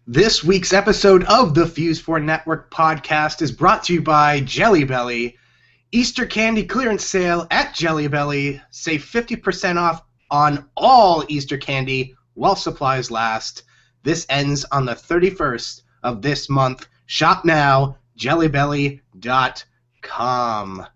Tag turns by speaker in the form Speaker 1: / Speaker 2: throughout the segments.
Speaker 1: This week's episode of the Fuse-4 Network podcast is brought to you by Jelly Belly. Easter candy clearance sale at Jelly Belly. Save 50% off on all Easter candy while supplies last. This ends on the 31st of this month. Shop now, jellybelly.com.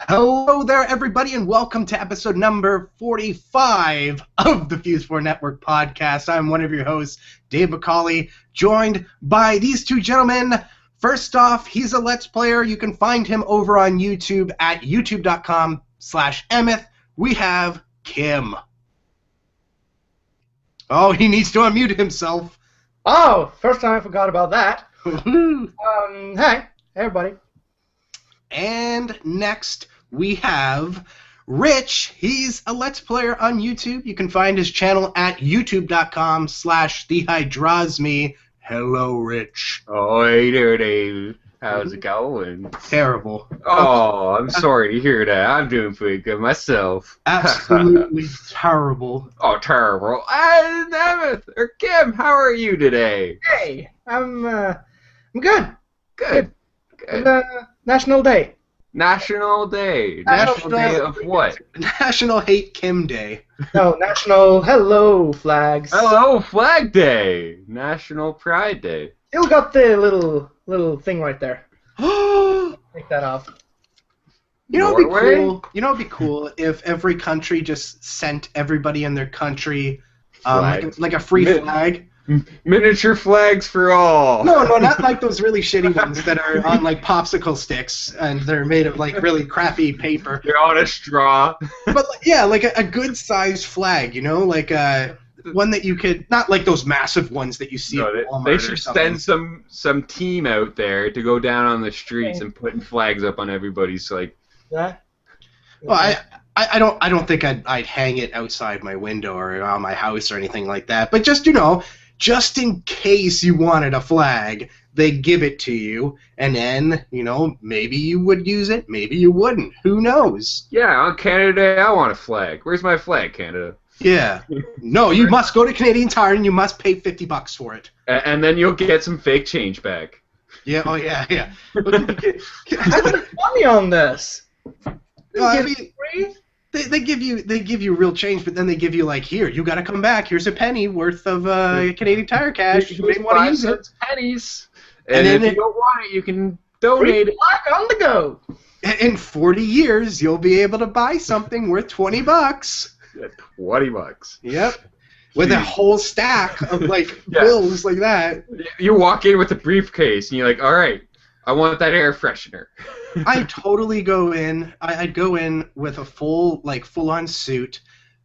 Speaker 1: Hello there, everybody, and welcome to episode number 45 of the Fuse-4 Network podcast. I'm one of your hosts, Dave McCauley, joined by these two gentlemen. First off, he's a Let's Player. You can find him over on YouTube at youtube.com/Emmeth. We have Kim. Oh, he needs to unmute himself.
Speaker 2: Oh, first time I forgot about that. Hey, everybody.
Speaker 1: And next, we have Rich. He's a Let's Player on YouTube. You can find his channel at youtube.com/TheHydrosme. Hello, Rich.
Speaker 3: Oh, hey there, Dave. How's it going?
Speaker 1: Terrible.
Speaker 3: Oh, I'm sorry to hear that. I'm doing pretty good myself.
Speaker 1: Absolutely terrible.
Speaker 3: Oh, terrible. And Emmeth, or Kim, how are you today?
Speaker 2: Hey, I'm good.
Speaker 3: Good.
Speaker 2: National Day.
Speaker 3: National Day. National Day of what?
Speaker 1: National Hate Kim Day.
Speaker 2: No, National Hello Flags.
Speaker 3: Hello, Flag Day. National Pride Day.
Speaker 2: Still got the little thing right there. Take that off.
Speaker 1: You know what'd be
Speaker 3: Norway?
Speaker 1: cool? You know what'd be cool if every country just sent everybody in their country like a free flag.
Speaker 3: Miniature flags for all.
Speaker 1: No, not like those really shitty ones that are on like popsicle sticks and they're made of like really crappy paper.
Speaker 3: They're on a straw.
Speaker 1: But yeah, like a good sized flag, you know, like one that you could, not like those massive ones that you see at Walmart.
Speaker 3: They should send some team out there to go down on the streets and putting flags up on everybody's like.
Speaker 2: Yeah.
Speaker 1: Well, I don't think I'd hang it outside my window or on my house or anything like that. But just just in case you wanted a flag, they give it to you, and then maybe you would use it, maybe you wouldn't. Who knows?
Speaker 3: Yeah, on Canada Day, I want a flag. Where's my flag, Canada?
Speaker 1: Yeah. No, you must go to Canadian Tire and you must pay $50 for it.
Speaker 3: And then you'll get some fake change back.
Speaker 1: Yeah. Oh yeah.
Speaker 2: I put money on this.
Speaker 1: I mean, they give you real change, but then they give you like, here, you got to come back. Here's a penny worth of Canadian Tire cash. You may want to use it.
Speaker 3: Pennies. And if you don't want it, you can donate it.
Speaker 2: Flag on the go.
Speaker 1: In 40 years, you'll be able to buy something worth $20.
Speaker 3: Yeah, $20.
Speaker 1: Yep. With a whole stack of like bills like that.
Speaker 3: You walk in with a briefcase and you're like, all right, I want that air freshener.
Speaker 1: I'd totally go in. I'd go in with a full-on suit,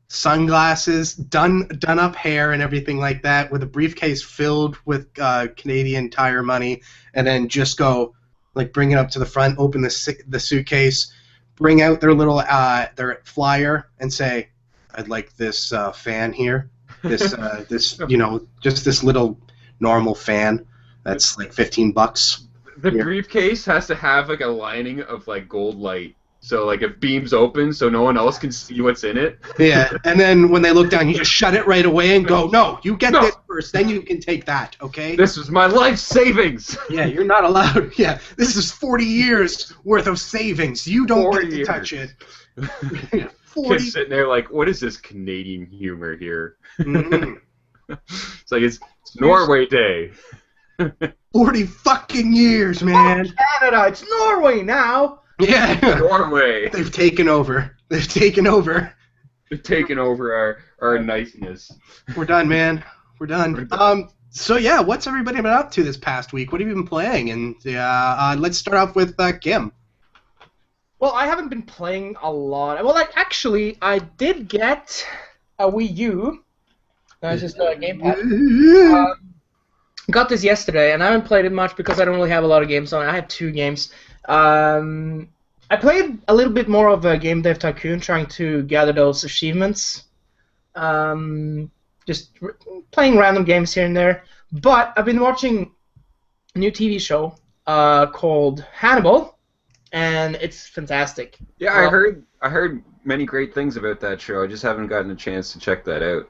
Speaker 1: sunglasses, done up hair and everything like that, with a briefcase filled with Canadian Tire money, and then just go, like, bring it up to the front, open the suitcase, bring out their little their flyer, and say, "I'd like this fan here. This just this little normal fan. That's like $15."
Speaker 3: The briefcase has to have like a lining of like gold light, so like it beams open so no one else can see what's in it.
Speaker 1: Yeah, and then when they look down, you just shut it right away and go, "No, you get this first, then you can take that." Okay?
Speaker 3: This was my life savings.
Speaker 1: Yeah, you're not allowed. Yeah, this is 40 years worth of savings. You don't get to touch it. 40.
Speaker 3: Kids sitting there like, what is this Canadian humor here?
Speaker 1: Mm-hmm.
Speaker 3: It's like it's Norway Day.
Speaker 1: 40 fucking years, man.
Speaker 2: Canada, it's Norway now.
Speaker 1: Yeah.
Speaker 3: Norway.
Speaker 1: They've taken over. They've taken over
Speaker 3: our niceness.
Speaker 1: We're done, man. We're done. So yeah, what's everybody been up to this past week? What have you been playing? And let's start off with Kim.
Speaker 2: Well, I haven't been playing a lot. Well, I did get a Wii U. That's just a gamepad. Got this yesterday, and I haven't played it much because I don't really have a lot of games on it. I have 2 games. I played a little bit more of a Game Dev Tycoon, trying to gather those achievements. Just playing random games here and there. But I've been watching a new TV show called Hannibal, and it's fantastic.
Speaker 3: Yeah, I heard many great things about that show. I just haven't gotten a chance to check that out.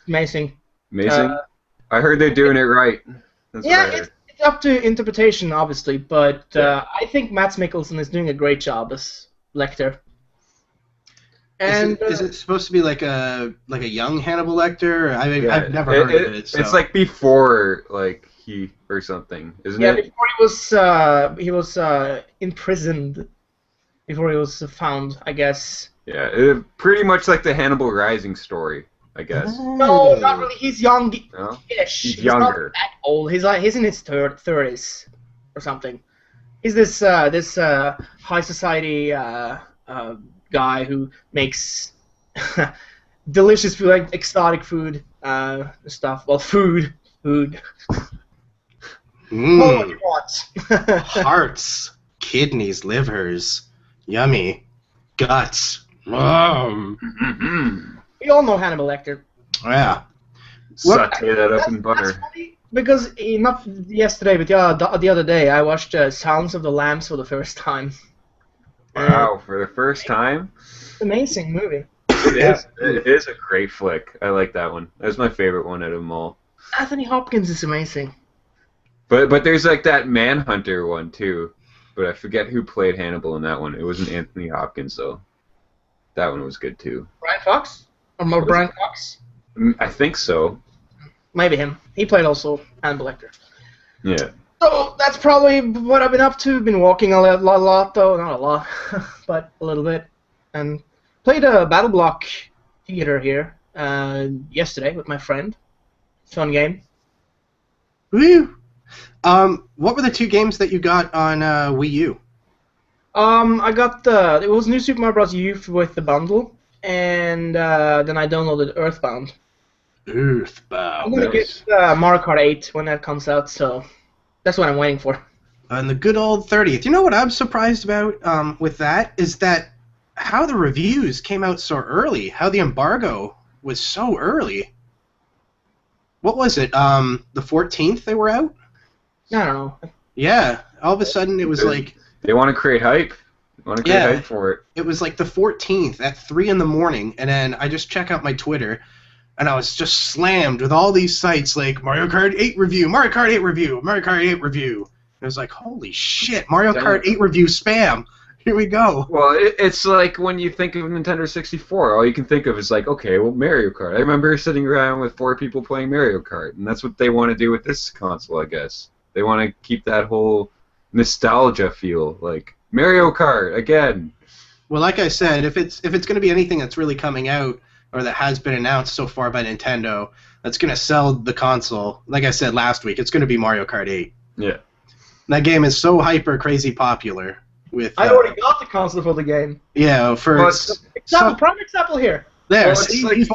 Speaker 2: Amazing.
Speaker 3: Amazing. I heard they're doing it right. That's
Speaker 2: Yeah,
Speaker 3: what I heard.
Speaker 2: it's up to interpretation, obviously, but I think Mads Mikkelsen is doing a great job as Lecter. And
Speaker 1: Is it supposed to be like a young Hannibal Lecter? I mean,
Speaker 3: Yeah,
Speaker 1: I've never heard of it. So.
Speaker 3: It's like before, like he or something, isn't
Speaker 2: yeah,
Speaker 3: it?
Speaker 2: before he was imprisoned, before he was found, I guess.
Speaker 3: Yeah, pretty much like the Hannibal Rising story, I guess.
Speaker 2: No, not really. He's young-ish.
Speaker 3: No?
Speaker 2: He's
Speaker 3: younger.
Speaker 2: not that old. He's in his 30s or something. He's this high society guy who makes delicious food, like exotic food stuff. Well, food. Call it what you want.
Speaker 1: Hearts, kidneys, livers, yummy, guts.
Speaker 2: We all know Hannibal Lecter.
Speaker 1: Yeah.
Speaker 3: Saute that up in butter.
Speaker 2: That's funny because not yesterday, but the other day, I watched Sounds of the Lambs for the first time.
Speaker 3: Wow, for the first time?
Speaker 2: Amazing movie.
Speaker 3: It is a great flick. I like that one. That's my favorite one out of them all.
Speaker 2: Anthony Hopkins is amazing.
Speaker 3: But there's like that Manhunter one too. But I forget who played Hannibal in that one. It wasn't Anthony Hopkins though. That one was good too.
Speaker 2: Brian Fox? Or more Brian Cox?
Speaker 3: I think so.
Speaker 2: Maybe him. He played also Hannibal Lecter.
Speaker 3: Yeah.
Speaker 2: So that's probably what I've been up to. Been walking a lot though. Not a lot, but a little bit. And played a Battle Block Theater here yesterday with my friend. Fun game.
Speaker 1: Woo! What were the two games that you got on Wii U?
Speaker 2: I got it was New Super Mario Bros. U with the bundle, and then I downloaded Earthbound. I'm gonna get Mario Kart 8 when that comes out, so that's what I'm waiting for.
Speaker 1: On the good old 30th. You know what I'm surprised about with that is that how the reviews came out so early. How the embargo was so early. What was it? The 14th they were out?
Speaker 2: I don't know.
Speaker 1: Yeah. All of a sudden it was like...
Speaker 3: They want to create hype. They want to create hype for it.
Speaker 1: It was like the 14th at 3 in the morning, and then I just check out my Twitter, and I was just slammed with all these sites like Mario Kart 8 review, Mario Kart 8 review, Mario Kart 8 review. And I was like, holy shit, Mario Kart 8 review spam. Here we go.
Speaker 3: Well, it's like when you think of Nintendo 64, all you can think of is like, okay, well, Mario Kart. I remember sitting around with 4 people playing Mario Kart, and that's what they want to do with this console, I guess. They want to keep that whole nostalgia feel, like Mario Kart again.
Speaker 1: Well, like I said, if it's going to be anything that's really coming out or that has been announced so far by Nintendo that's going to sell the console, like I said last week, it's going to be Mario Kart 8.
Speaker 3: Yeah.
Speaker 1: That game is so hyper crazy popular. With
Speaker 2: I already got the console for the game.
Speaker 1: Yeah, for
Speaker 2: Prime example here.
Speaker 1: There,
Speaker 3: well,
Speaker 1: see,
Speaker 3: like,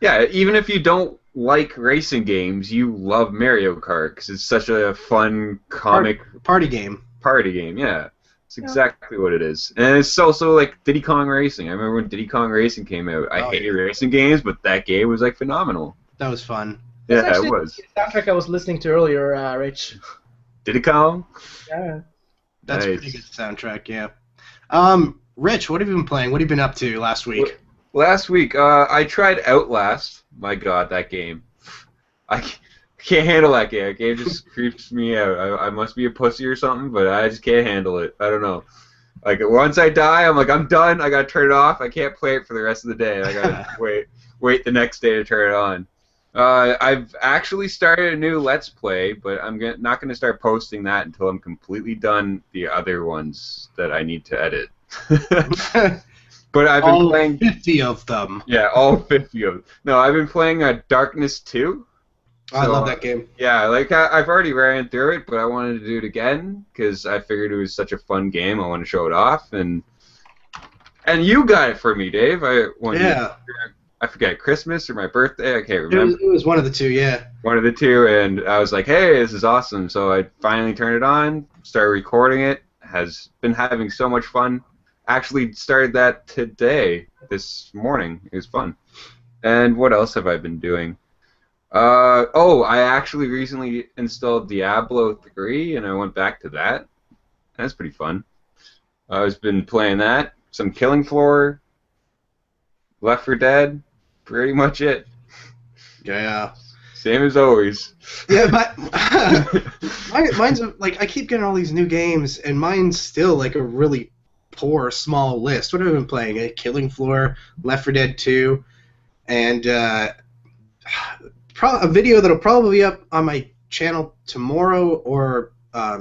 Speaker 3: yeah, even if you don't like racing games, you love Mario Kart because it's such a fun comic
Speaker 1: party game.
Speaker 3: Party game, yeah. It's exactly what it is. And it's also like Diddy Kong Racing. I remember when Diddy Kong Racing came out. I hated racing games, but that game was like phenomenal.
Speaker 1: That was fun.
Speaker 3: Yeah, it was.
Speaker 2: The soundtrack I was listening to earlier, Rich.
Speaker 3: Diddy Kong?
Speaker 2: Yeah.
Speaker 1: That's a pretty good soundtrack, yeah. Rich, what have you been playing? What have you been up to last week?
Speaker 3: Last week, I tried Outlast. My God, that game. I can't handle that game. That game just creeps me out. I must be a pussy or something, but I just can't handle it. I don't know. Like, once I die, I'm like, I'm done. I gotta turn it off. I can't play it for the rest of the day. I gotta wait the next day to turn it on. I've actually started a new Let's Play, but I'm not going to start posting that until I'm completely done the other ones that I need to edit. But I've been playing
Speaker 1: 50 of them.
Speaker 3: Yeah, all 50 of them. No, I've been playing Darkness 2.
Speaker 1: So, I love that game.
Speaker 3: Yeah, like I've already ran through it, but I wanted to do it again because I figured it was such a fun game. I want to show it off, and you got it for me, Dave. I forget, Christmas or my birthday, I can't remember.
Speaker 1: It was one of the two, yeah.
Speaker 3: One of the two, and I was like, hey, this is awesome. So I finally turned it on, started recording it, has been having so much fun. Actually started that today, this morning. It was fun. And what else have I been doing? I actually recently installed Diablo 3, and I went back to that. That's pretty fun. I've been playing that, some Killing Floor, Left 4 Dead, pretty much it.
Speaker 1: Yeah.
Speaker 3: Same as always.
Speaker 1: Yeah, but mine's like I keep getting all these new games, and mine's still like a really poor small list. What have I been playing? Killing Floor, Left 4 Dead 2, and a video that'll probably be up on my channel tomorrow or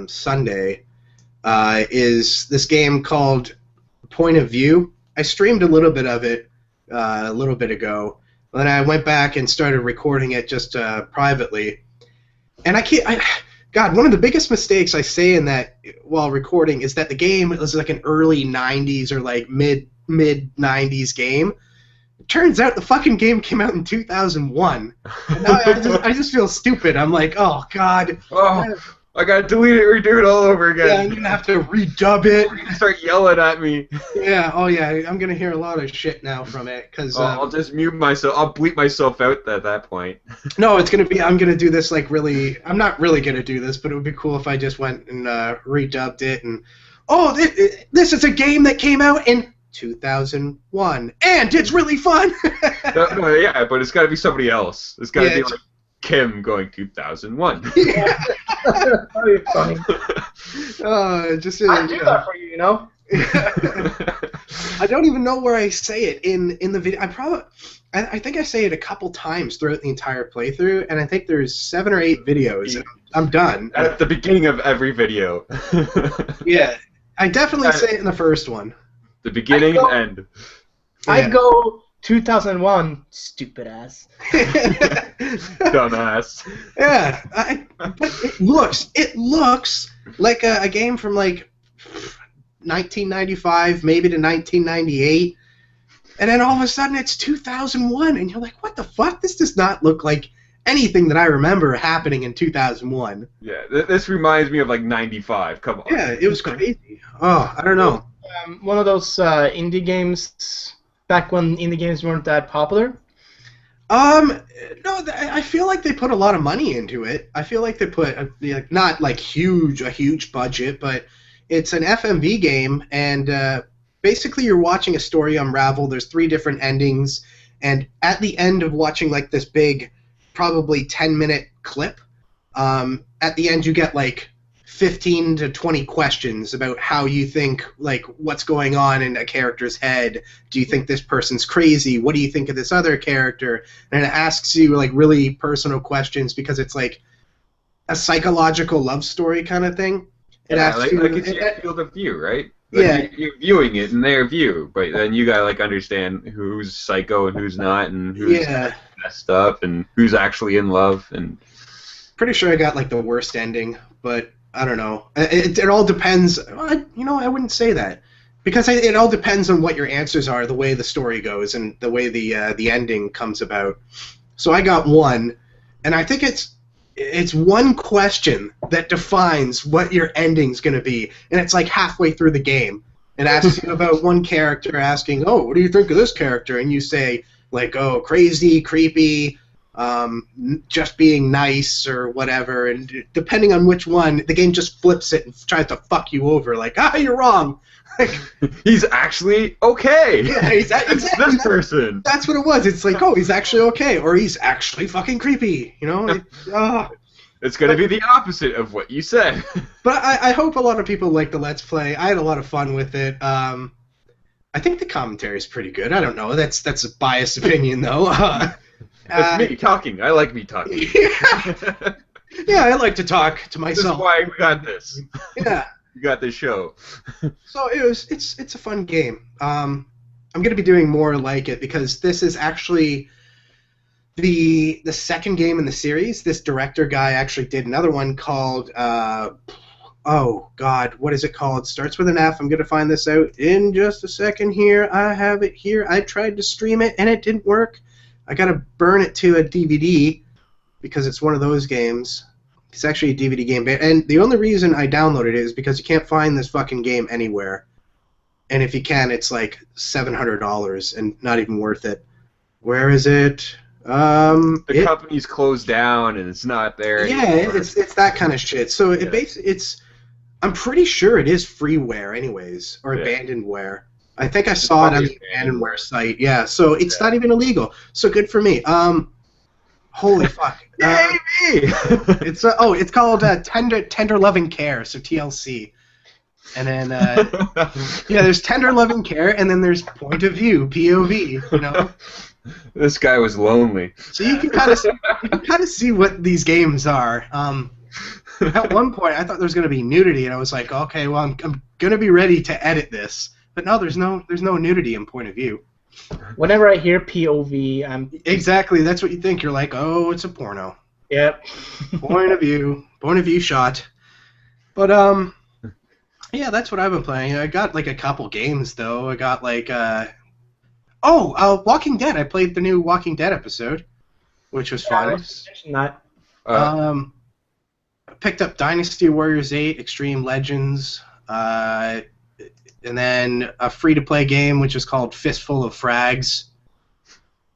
Speaker 1: Sunday is this game called Point of View. I streamed a little bit of it a little bit ago. Then I went back and started recording it just privately. And God, one of the biggest mistakes I say in that while recording is that the game was like an early 90s or like mid 90s game. It turns out the fucking game came out in 2001. And now I just feel stupid. I'm like, oh, God.
Speaker 3: Oh, I gotta delete it, redo it all over again.
Speaker 1: Yeah, I'm gonna have to redub it.
Speaker 3: You're gonna start yelling at me.
Speaker 1: Yeah, oh yeah, I'm gonna hear a lot of shit now from it because
Speaker 3: I'll just mute myself. I'll bleep myself out at that point.
Speaker 1: No, it's gonna be. I'm gonna do this like really. I'm not really gonna do this, but it would be cool if I just went and redubbed it and. Oh, this is a game that came out in 2001, and it's really fun.
Speaker 3: No, yeah, but it's gotta be somebody else. It's gotta be like Kim going 2001.
Speaker 1: Yeah.
Speaker 2: That'd be funny.
Speaker 1: Just
Speaker 2: I'd do that for you, you know.
Speaker 1: I don't even know where I say it in the video. I think I say it a couple times throughout the entire playthrough, and I think there's 7 or 8 videos. And I'm done.
Speaker 3: At the beginning of every video.
Speaker 1: Yeah, I definitely say it in the first one.
Speaker 3: The beginning and end.
Speaker 2: I'd go 2001, stupid ass.
Speaker 3: Dumbass.
Speaker 1: Yeah, but it looks like a game from like 1995, maybe to 1998, and then all of a sudden it's 2001, and you're like, what the fuck? This does not look like anything that I remember happening in 2001.
Speaker 3: Yeah, this reminds me of like 95. Come on.
Speaker 1: Yeah, it was crazy. Oh, I don't know.
Speaker 2: One of those indie games back when indie games weren't that popular.
Speaker 1: No, I feel like they put a lot of money into it. I feel like they put not like a huge budget, but it's an FMV game, and basically you're watching a story unravel. There's 3 different endings, and at the end of watching like this big, probably 10-minute clip, at the end you get like 15 to 20 questions about how you think, like, what's going on in a character's head. Do you think this person's crazy? What do you think of this other character? And it asks you, like, really personal questions because it's, like, a psychological love story kind of thing. It asks
Speaker 3: like,
Speaker 1: you,
Speaker 3: like it's your field of view, right? Like
Speaker 1: yeah.
Speaker 3: You're viewing it in their view, but then you gotta, like, understand who's psycho and who's not, and who's messed up, and who's actually in love, and...
Speaker 1: Pretty sure I got, like, the worst ending, but... I don't know. It all depends. I wouldn't say that because it all depends on what your answers are, the way the story goes, and the way the ending comes about. So I got 1, and I think it's 1 question that defines what your ending's going to be, and it's like halfway through the game. It asks you about one character asking, "Oh, what do you think of this character?" And you say like, "Oh, crazy, creepy." Just being nice or whatever, and depending on which one, the game just flips it and tries to fuck you over, like, you're wrong.
Speaker 3: He's actually okay.
Speaker 1: Yeah, exactly.
Speaker 3: This person.
Speaker 1: That's what it was. It's like, oh, he's actually okay, or he's actually fucking creepy, you know?
Speaker 3: It's going to be the opposite of what you said.
Speaker 1: But I hope a lot of people like the Let's Play. I had a lot of fun with it. I think the commentary is pretty good. I don't know. That's a biased opinion, though.
Speaker 3: It's me talking. I like me talking.
Speaker 1: Yeah, I like to talk to myself.
Speaker 3: This is why we got this.
Speaker 1: Yeah.
Speaker 3: We got this show.
Speaker 1: So it's a fun game. I'm going to be doing more like it because this is actually the second game in the series. This director guy actually did another one called oh God, what is it called? It starts with an F. I'm going to find this out in just a second here. I have it here. I tried to stream it and it didn't work. I gotta burn it to a DVD because it's one of those games. It's actually a DVD game, and the only reason I downloaded it is because you can't find this fucking game anywhere. And if you can, it's like $700 and not even worth it. Where is it?
Speaker 3: The company's closed down and it's not there.
Speaker 1: Yeah,
Speaker 3: anymore.
Speaker 1: it's that kind of shit. So it's I'm pretty sure it is freeware, anyways, or abandonware. I think I saw it on the abandonware site. Yeah, so it's not even illegal. So good for me. Holy fuck!
Speaker 3: Yay me!
Speaker 1: It's called Tender Loving Care, so TLC. And then there's Tender Loving Care, and then there's Point of View, POV. You know.
Speaker 3: This guy was lonely.
Speaker 1: So you can kind of see what these games are. At one point, I thought there was going to be nudity, and I was like, okay, well, I'm going to be ready to edit this. But no, there's no nudity in Point of View.
Speaker 2: Whenever I hear POV, I'm...
Speaker 1: Exactly, that's what you think. You're like, oh, it's a porno.
Speaker 2: Yep.
Speaker 1: Point of view shot. But, yeah, that's what I've been playing. I got, like, a couple games, though. I got, like, Walking Dead. I played the new Walking Dead episode, which was fun.
Speaker 2: Not.
Speaker 1: I picked up Dynasty Warriors 8, Extreme Legends, and then a free-to-play game which is called Fistful of Frags,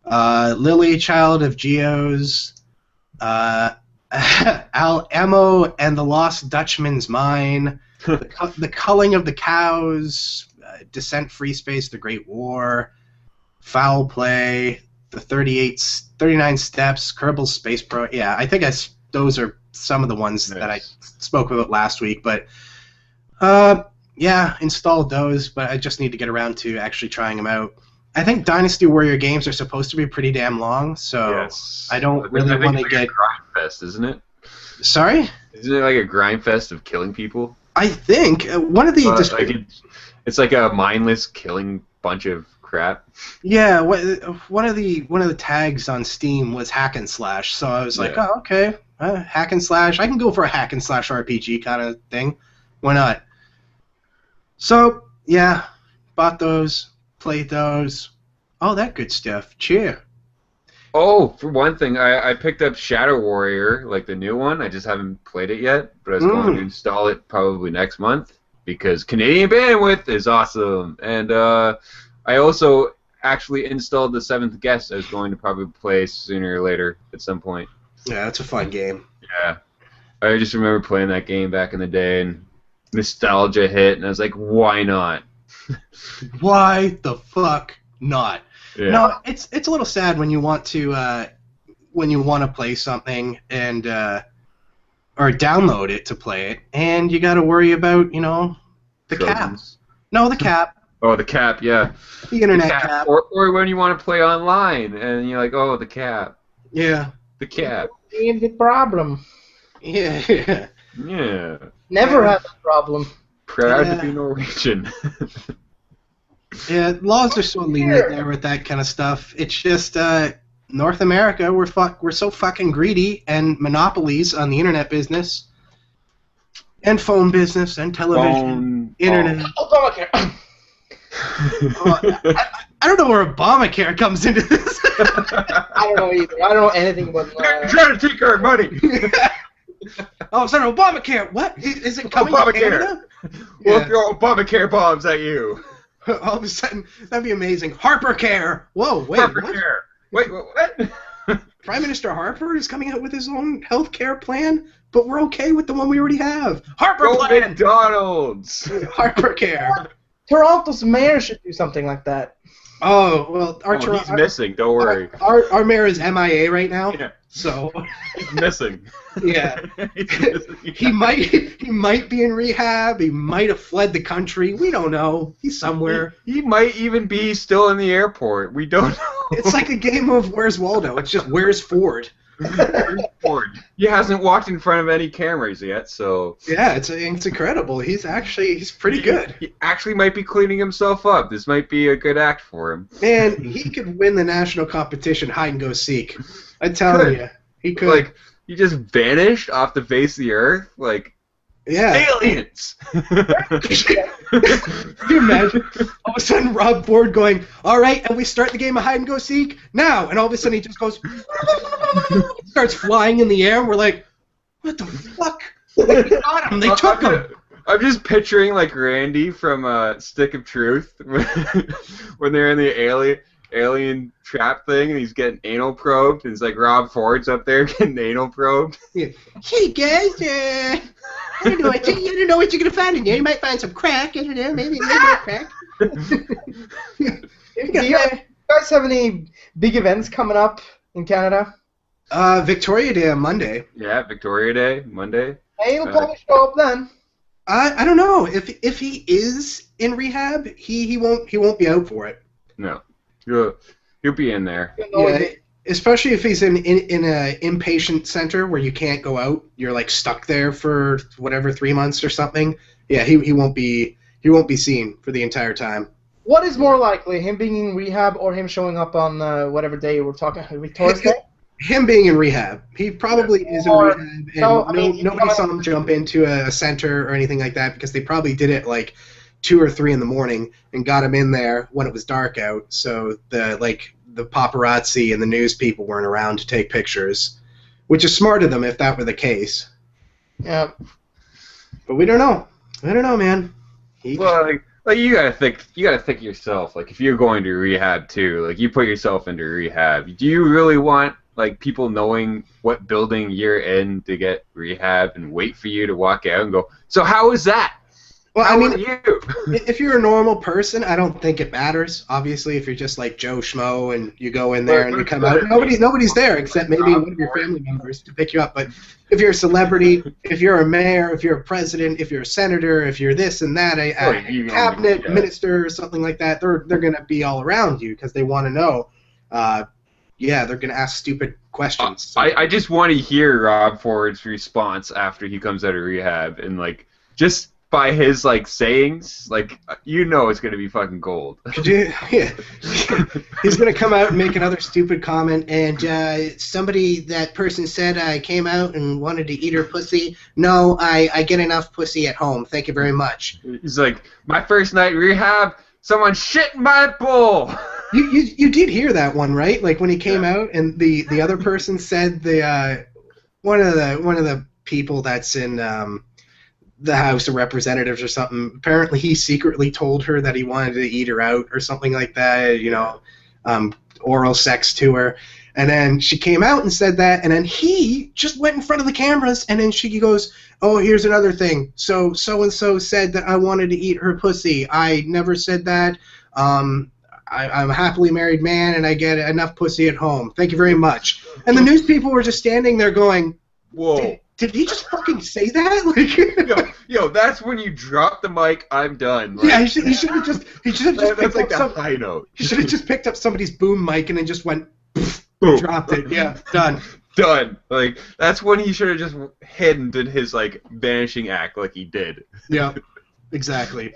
Speaker 1: Lily, Child of Geos, Emo and the Lost Dutchman's Mine, the Culling of the Cows, Descent Free Space, The Great War, Foul Play, the 39 Steps, Kerbal Space Pro. Yeah, I think those are some of the ones that I spoke about last week, but yeah, installed those, but I just need to get around to actually trying them out. I think Dynasty Warrior games are supposed to be pretty damn long, so I don't really want to get...
Speaker 3: It's like a grind fest, isn't it?
Speaker 1: Sorry?
Speaker 3: Isn't it like a grind fest of killing people?
Speaker 1: I think one of the...
Speaker 3: it's like a mindless killing bunch of crap.
Speaker 1: Yeah, one of the tags on Steam was hack and slash, so I was like, oh, okay, hack and slash. I can go for a hack and slash RPG kind of thing. Why not? So, yeah, bought those, played those, all that good stuff. Cheer.
Speaker 3: Oh, for one thing, I picked up Shadow Warrior, like the new one. I just haven't played it yet, but I was going to install it probably next month because Canadian bandwidth is awesome. And I also actually installed the 7th Guest. I was going to probably play sooner or later at some point.
Speaker 1: Yeah, that's a fun game.
Speaker 3: Yeah. I just remember playing that game back in the day, and nostalgia hit, and I was like, why not?
Speaker 1: Why the fuck not?
Speaker 3: Yeah.
Speaker 1: No, it's a little sad when you want to play something and or download it to play it, and you got to worry about the cap. No, the cap.
Speaker 3: Oh, the cap, yeah.
Speaker 1: The internet cap.
Speaker 3: Or when you want to play online, and you're like, oh, the cap.
Speaker 1: Yeah.
Speaker 3: The cap.
Speaker 2: It's the problem.
Speaker 1: Yeah.
Speaker 3: Yeah.
Speaker 2: Never had a problem.
Speaker 3: Proud to be Norwegian.
Speaker 1: Yeah, laws are so lenient there with that kind of stuff. It's just North America, we're so fucking greedy, and monopolies on the internet business, and phone business, and television, internet.
Speaker 2: Obamacare.
Speaker 1: I don't know where Obamacare comes into this.
Speaker 2: I don't know either. I don't know anything about.
Speaker 3: You're trying to take our money.
Speaker 1: Oh, it's not Obamacare. What? Is it coming to Canada?
Speaker 3: We'll throw Obamacare bombs at you.
Speaker 1: All of a sudden, that'd be amazing. HarperCare. Whoa, wait,
Speaker 3: HarperCare. Wait, what?
Speaker 1: Prime Minister Harper is coming out with his own health care plan, but we're okay with the one we already have. Harper plan.
Speaker 3: McDonald's.
Speaker 1: HarperCare.
Speaker 2: Toronto's mayor should do something like that.
Speaker 1: Oh, well,
Speaker 3: he's missing. Don't worry.
Speaker 1: Our mayor is MIA right now.
Speaker 3: Yeah.
Speaker 1: So
Speaker 3: he's missing.
Speaker 1: Yeah. He might be in rehab. He might have fled the country. We don't know. He's somewhere.
Speaker 3: He might even be still in the airport. We don't know.
Speaker 1: It's like a game of Where's Waldo. It's just Where's Ford.
Speaker 3: Where's Ford? He hasn't walked in front of any cameras yet, so.
Speaker 1: Yeah, it's incredible. He's pretty good.
Speaker 3: He actually might be cleaning himself up. This might be a good act for him.
Speaker 1: Man, he could win the national competition hide and go seek. I tell you, he could.
Speaker 3: Like, he just vanished off the face of the earth, like.
Speaker 1: Yeah.
Speaker 3: Aliens!
Speaker 1: Can you imagine? All of a sudden, Rob Ford going, all right, and we start the game of hide and go seek now, and all of a sudden he just goes, starts flying in the air, and we're like, what the fuck? Like, they got him. They took him.
Speaker 3: I'm just picturing like Randy from Stick of Truth when they're in the alien trap thing, and he's getting anal probed, and it's like Rob Ford's up there getting anal probed.
Speaker 1: Yeah. Hey guys, I don't know you don't know what you're gonna find in there. You might find some crack. I don't know, maybe more crack.
Speaker 2: Do you guys have any big events coming up in Canada?
Speaker 1: Victoria Day on Monday.
Speaker 3: Yeah, Victoria Day, Monday.
Speaker 2: Hey, he'll probably show up then.
Speaker 1: I don't know if he is in rehab, he won't be out for it.
Speaker 3: No, he'll be in there.
Speaker 1: Yeah, especially if he's in a inpatient center where you can't go out. You're like stuck there for whatever 3 months or something. Yeah, he won't be seen for the entire time.
Speaker 2: What is more likely, him being in rehab or him showing up on whatever day we're talking? Thursday.
Speaker 1: Him being in rehab. He probably is in rehab, and nobody saw him jump into a center or anything like that because they probably did it like 2 or 3 in the morning and got him in there when it was dark out. So the paparazzi and the news people weren't around to take pictures, which is smart of them if that were the case.
Speaker 2: Yeah.
Speaker 1: But we don't know. I don't know, man.
Speaker 3: Well, like you gotta think yourself. Like if you're going to rehab too, like you put yourself into rehab. Do you really want like people knowing what building you're in to get rehab and wait for you to walk out and go, so how was that?
Speaker 1: Well,
Speaker 3: how
Speaker 1: I mean,
Speaker 3: are you?
Speaker 1: If you're a normal person, I don't think it matters. Obviously, if you're just like Joe Schmo and you go in there and you come out, nobody's there except maybe one of your family members to pick you up. But if you're a celebrity, if you're a mayor, if you're a president, if you're a senator, if you're this and that, a cabinet minister or something like that, they're gonna be all around you because they want to know. Yeah, they're gonna ask stupid questions.
Speaker 3: I just want to hear Rob Ford's response after he comes out of rehab and like just by his like sayings, like it's gonna be fucking gold.
Speaker 1: Yeah. He's gonna come out and make another stupid comment, and that person said I came out and wanted to eat her pussy. No, I get enough pussy at home. Thank you very much.
Speaker 3: He's like, my first night in rehab, someone shit in my bowl.
Speaker 1: You did hear that one, right? Like when he came out, and the other person said one of the people that's in the House of Representatives or something. Apparently, he secretly told her that he wanted to eat her out or something like that. Oral sex to her, and then she came out and said that, and then he just went in front of the cameras, and then she goes, "Oh, here's another thing. So and so said that I wanted to eat her pussy. I never said that. I'm a happily married man, and I get enough pussy at home. Thank you very much." And the news people were just standing there going,
Speaker 3: "Whoa.
Speaker 1: Did he just fucking say that?" Like,
Speaker 3: yo, that's when you drop the mic. I'm done.
Speaker 1: Like, yeah, he should have just
Speaker 3: that's like the high note.
Speaker 1: He should have just picked up somebody's boom mic and then just went, boom, dropped it. Yeah, done.
Speaker 3: Done. Like that's when he should have just hidden in his like vanishing act, like he did.
Speaker 1: Yeah. Exactly.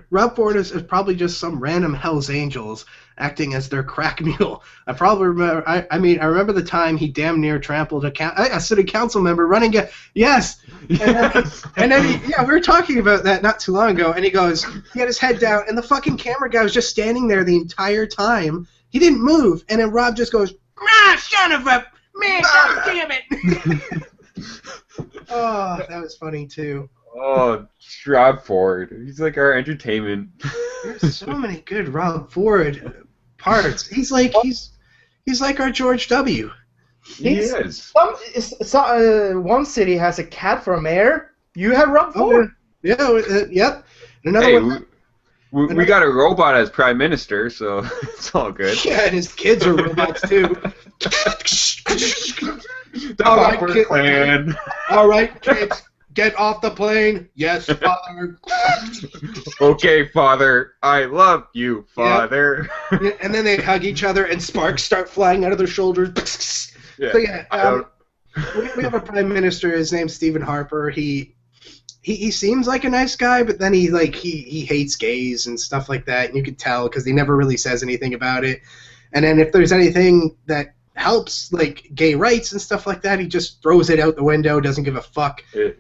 Speaker 1: Rob Ford is probably just some random Hell's Angels acting as their crack mule. I probably remember. I remember the time he damn near trampled a city council member running. Yes. And then we were talking about that not too long ago. And he goes, he had his head down, and the fucking camera guy was just standing there the entire time. He didn't move, and then Rob just goes, son of a man, God damn it. Oh, that was funny too.
Speaker 3: Oh, Rob Ford. He's like our entertainment.
Speaker 1: There's so many good Rob Ford parts. He's like our George W.
Speaker 3: He is.
Speaker 2: One city has a cat for a mayor. You have Rob Ford.
Speaker 1: Yep. Another one.
Speaker 3: We got a robot as prime minister, so it's all good.
Speaker 1: Yeah, and his kids are robots too. All right, kids. Get off the plane. Yes, Father.
Speaker 3: Okay, Father. I love you, Father.
Speaker 1: Yeah. And then they hug each other, and sparks start flying out of their shoulders.
Speaker 3: Yeah.
Speaker 1: So yeah, we have a prime minister. His name's Stephen Harper. He seems like a nice guy, but then he hates gays and stuff like that. And you could tell because he never really says anything about it. And then if there's anything that helps like gay rights and stuff like that, he just throws it out the window, doesn't give a fuck.
Speaker 3: Like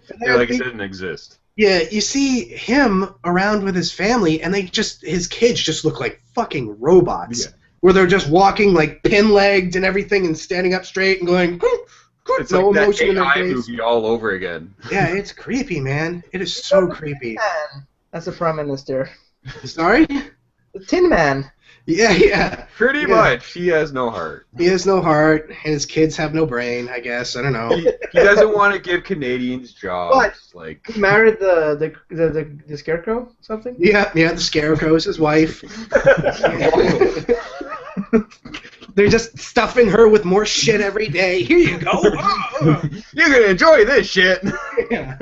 Speaker 3: it didn't exist.
Speaker 1: Yeah, you see him around with his family, and his kids just look like fucking robots. Yeah. Where they're just walking like pin-legged and everything and standing up straight and going,
Speaker 3: it's no like emotion in their face. Movie all over again.
Speaker 1: Yeah, it's creepy, man. It is so creepy.
Speaker 2: That's a prime minister.
Speaker 1: Sorry?
Speaker 2: The Tin Man.
Speaker 1: Yeah.
Speaker 3: Pretty much. He has no heart.
Speaker 1: He has no heart, and his kids have no brain, I guess. I don't know.
Speaker 3: He doesn't want to give Canadians jobs.
Speaker 2: What? Like he married the scarecrow something?
Speaker 1: Yeah, the scarecrow is his wife. They're just stuffing her with more shit every day. Here you go.
Speaker 3: You're gonna enjoy this shit.
Speaker 1: Yeah.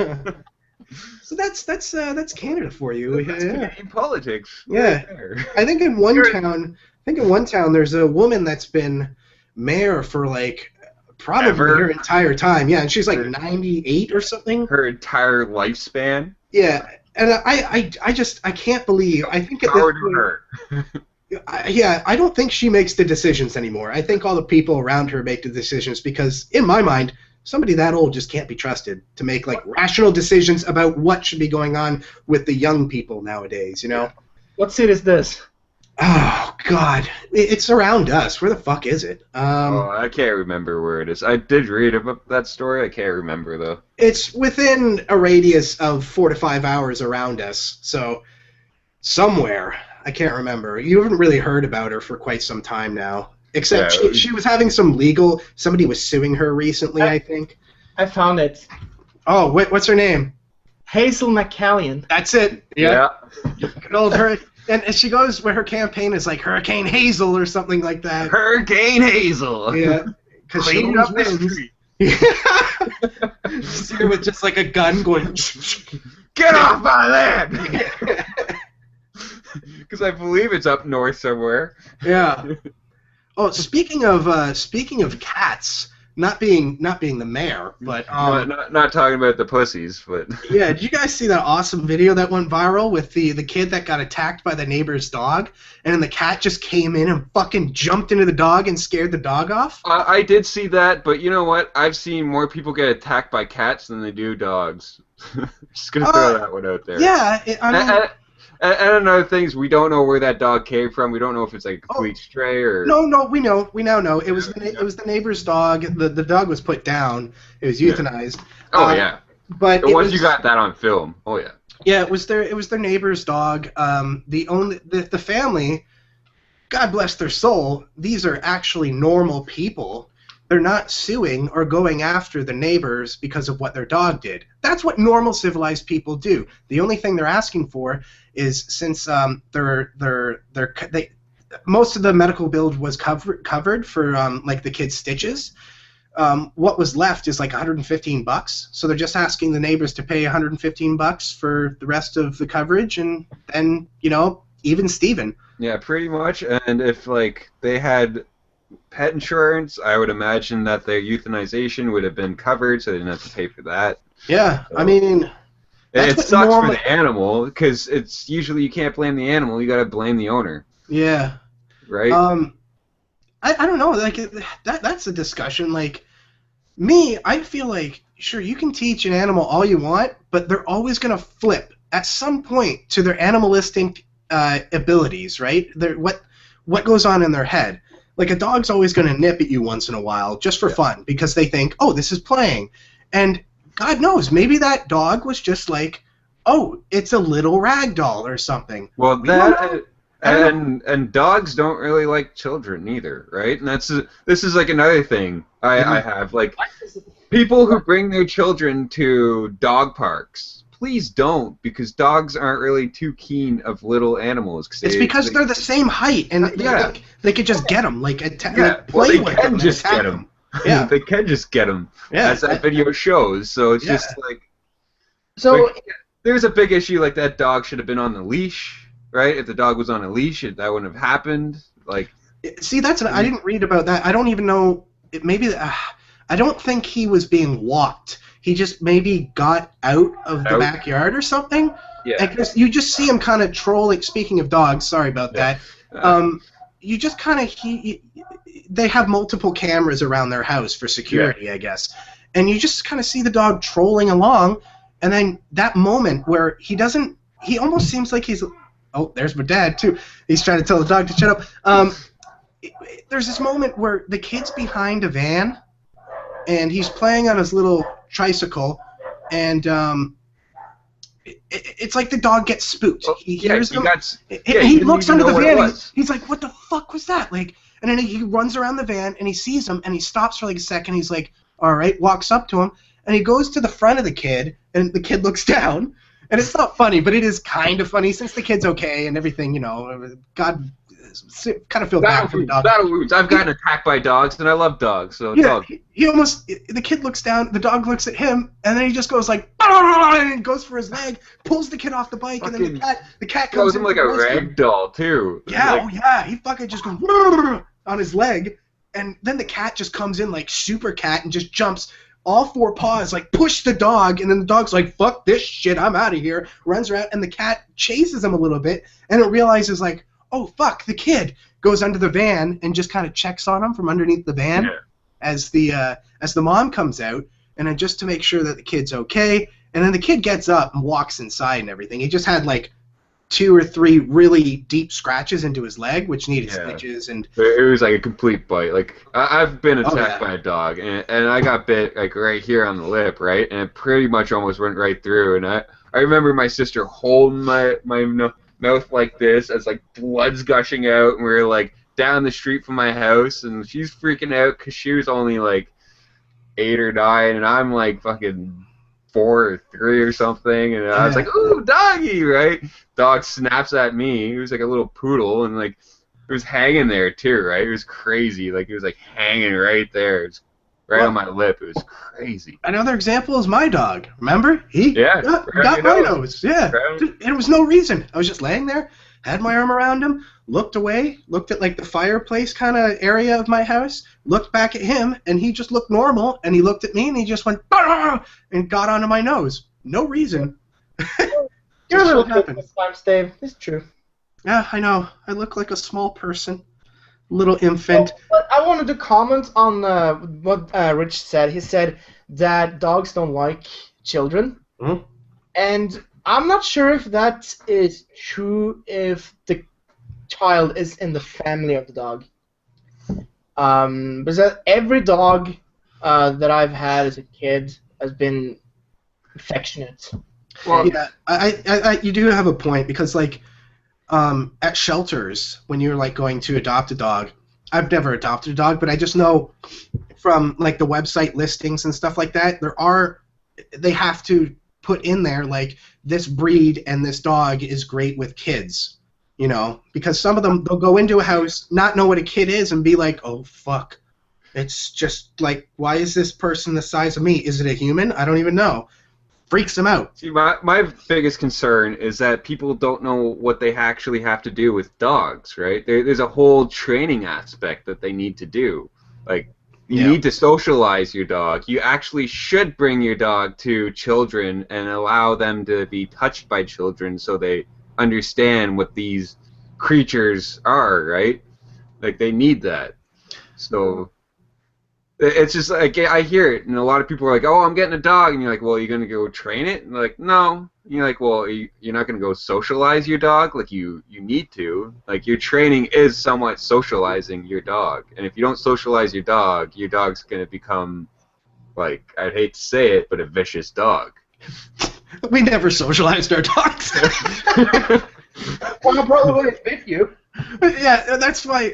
Speaker 1: So that's Canada for you.
Speaker 3: That's Canadian politics.
Speaker 1: Yeah.
Speaker 3: Right.
Speaker 1: I think in one town there's a woman that's been mayor for like probably her entire time. Yeah, and she's like 98 or something.
Speaker 3: Her entire lifespan.
Speaker 1: Yeah, and I can't believe. I think at this point,
Speaker 3: her.
Speaker 1: I don't think she makes the decisions anymore. I think all the people around her make the decisions because, in my mind, somebody that old just can't be trusted to make like rational decisions about what should be going on with the young people nowadays. You know.
Speaker 2: What seat is this?
Speaker 1: Oh God, it's around us. Where the fuck is it?
Speaker 3: I can't remember where it is. I did read about that story. I can't remember though.
Speaker 1: It's within a radius of 4 to 5 hours around us, so somewhere. I can't remember. You haven't really heard about her for quite some time now. Except she was having some legal... Somebody was suing her recently, I think.
Speaker 2: I found it.
Speaker 1: Oh, what's her name?
Speaker 2: Hazel McCauley.
Speaker 1: That's it.
Speaker 3: Yeah.
Speaker 1: Good old her... And she goes where her campaign is like Hurricane Hazel or something like that.
Speaker 3: Hurricane Hazel.
Speaker 1: Yeah. Because she
Speaker 3: Clean up the
Speaker 1: wins.
Speaker 3: street.
Speaker 1: Yeah. See her with just like a gun going...
Speaker 3: Get off my land! Because I believe it's up north somewhere.
Speaker 1: Yeah. Oh, speaking of cats, not being the mayor, but
Speaker 3: not talking about the pussies, but
Speaker 1: yeah. Did you guys see that awesome video that went viral with the kid that got attacked by the neighbor's dog, and then the cat just came in and fucking jumped into the dog and scared the dog off?
Speaker 3: I did see that, but you know what? I've seen more people get attacked by cats than they do dogs. Just gonna throw that one out there.
Speaker 1: Yeah,
Speaker 3: and another thing is we don't know where that dog came from. We don't know if it's like a complete stray or...
Speaker 1: No, we know. We now know. It was the neighbor's dog. The dog was put down. It was euthanized.
Speaker 3: Oh, yeah.
Speaker 1: But
Speaker 3: once you got that on film, oh, yeah.
Speaker 1: Yeah, it was their neighbor's dog. The family, God bless their soul, these are actually normal people. They're not suing or going after the neighbors because of what their dog did. That's what normal civilized people do. The only thing they're asking for is, since most of the medical bill was covered for like the kids' stitches, what was left is like $115. So they're just asking the neighbors to pay $115 for the rest of the coverage, and then even Steven.
Speaker 3: Yeah, pretty much. And if like they had pet insurance, I would imagine that their euthanization would have been covered, so they didn't have to pay for that.
Speaker 1: Yeah, so, I mean,
Speaker 3: it sucks for the animal, because it's usually you can't blame the animal, you gotta blame the owner.
Speaker 1: Yeah.
Speaker 3: Right?
Speaker 1: I don't know, like, that's a discussion. Like, me, I feel like, sure, you can teach an animal all you want, but they're always gonna flip at some point to their animalistic abilities, right? What goes on in their head. Like, a dog's always going to nip at you once in a while just for fun because they think, oh, this is playing. And God knows, maybe that dog was just like, oh, it's a little rag doll or something.
Speaker 3: Well, and dogs don't really like children either, right? And this is like another thing I have. Like, people who bring their children to dog parks, please don't, because dogs aren't really too keen of little animals.
Speaker 1: It's because they're the same height, and they could just get them, like play with them.
Speaker 3: Just get them. Yeah, they can just get them. Yeah, as that video shows. So it's just like, there's a big issue. Like, that dog should have been on the leash, right? If the dog was on a leash, that wouldn't have happened. Like,
Speaker 1: see, I didn't read about that. I don't even know. I don't think he was being walked. He just maybe got out of the backyard or something. Yeah. Because you just see him kind of trolling. Speaking of dogs, sorry about that. You just kind of they have multiple cameras around their house for security, I guess, and you just kind of see the dog trolling along, and then that moment where he almost seems like he's, oh, there's my dad too. He's trying to tell the dog to shut up. There's this moment where the kid's behind a van, and he's playing on his little tricycle, and it's like the dog gets spooked. He hears them. He looks under the van. He's like, "What the fuck was that?" Like, and then he runs around the van and he sees him and he stops for like a second. He's like, "All right," walks up to him and he goes to the front of the kid, and the kid looks down. And it's not funny, but it is kind of funny since the kid's okay and everything. God kind of feel bad for the dog.
Speaker 3: Battle wounds. I've gotten attacked by dogs, and I love dogs. So
Speaker 1: Yeah,
Speaker 3: dog.
Speaker 1: the kid looks down, the dog looks at him, and then he just goes like, and goes for his leg, pulls the kid off the bike, and then the cat comes in.
Speaker 3: Him like a rag doll too.
Speaker 1: Yeah,
Speaker 3: like,
Speaker 1: oh yeah, he fucking just goes on his leg, and then the cat just comes in like super cat and just jumps all four paws, like push the dog, and then the dog's like, fuck this shit, I'm out of here, runs around, and the cat chases him a little bit, and it realizes like, oh fuck, the kid goes under the van and just kind of checks on him from underneath the van as the mom comes out, and then just to make sure that the kid's okay, and then the kid gets up and walks inside and everything. He just had like 2 or 3 really deep scratches into his leg, which needed stitches, and
Speaker 3: it was like a complete bite. Like I've been attacked by a dog, and I got bit like right here on the lip, right, and it pretty much almost went right through. And I remember my sister holding my mouth like this as like blood's gushing out, and we were like down the street from my house, and she's freaking out because she was only like 8 or 9, and I'm like fucking 4 or 3 or something, and I was like, ooh, doggy, right? Dog snaps at me. He was like a little poodle, and like it was hanging there too, right? It was crazy. Like it was like hanging right there. It was right on my lip. It was crazy.
Speaker 1: Another example is my dog. Remember? He got my nose. Yeah. And it was no reason. I was just laying there, had my arm around him, looked away, looked at like the fireplace kind of area of my house, looked back at him, and he just looked normal, and he looked at me, and he just went, "Bah!" and got onto my nose. No reason.
Speaker 2: You're a little bit this time, Dave. It's true.
Speaker 1: Yeah, I know. I look like a small person. Little infant.
Speaker 2: But I wanted to comment on what Rich said. He said that dogs don't like children.
Speaker 1: Mm-hmm.
Speaker 2: And I'm not sure if that is true if the child is in the family of the dog. Because every dog that I've had as a kid has been affectionate.
Speaker 1: Well, yeah, you do have a point, because like at shelters when you're like going to adopt a dog, I've never adopted a dog, but I just know from like the website listings and stuff like that, they have to put in there like this breed and this dog is great with kids, you know, because some of them, they'll go into a house, not know what a kid is, and be like, oh fuck, it's just like, why is this person the size of me? Is it a human? I don't even know. Freaks them out.
Speaker 3: See, my biggest concern is that people don't know what they actually have to do with dogs, right? There's a whole training aspect that they need to do. Like, you need to socialize your dog. You actually should bring your dog to children and allow them to be touched by children so they understand what these creatures are, right? Like, they need that. So it's just like, I hear it, and a lot of people are like, oh, I'm getting a dog, and you're like, well, you're going to go train it? And they're like, no. And you're like, well, you're not going to go socialize your dog? Like, you need to. Like, your training is somewhat socializing your dog, and if you don't socialize your dog's going to become, like, I'd hate to say it, but a vicious dog.
Speaker 1: We never socialized our dogs.
Speaker 2: Well, probably wouldn't fit you.
Speaker 1: Yeah, that's why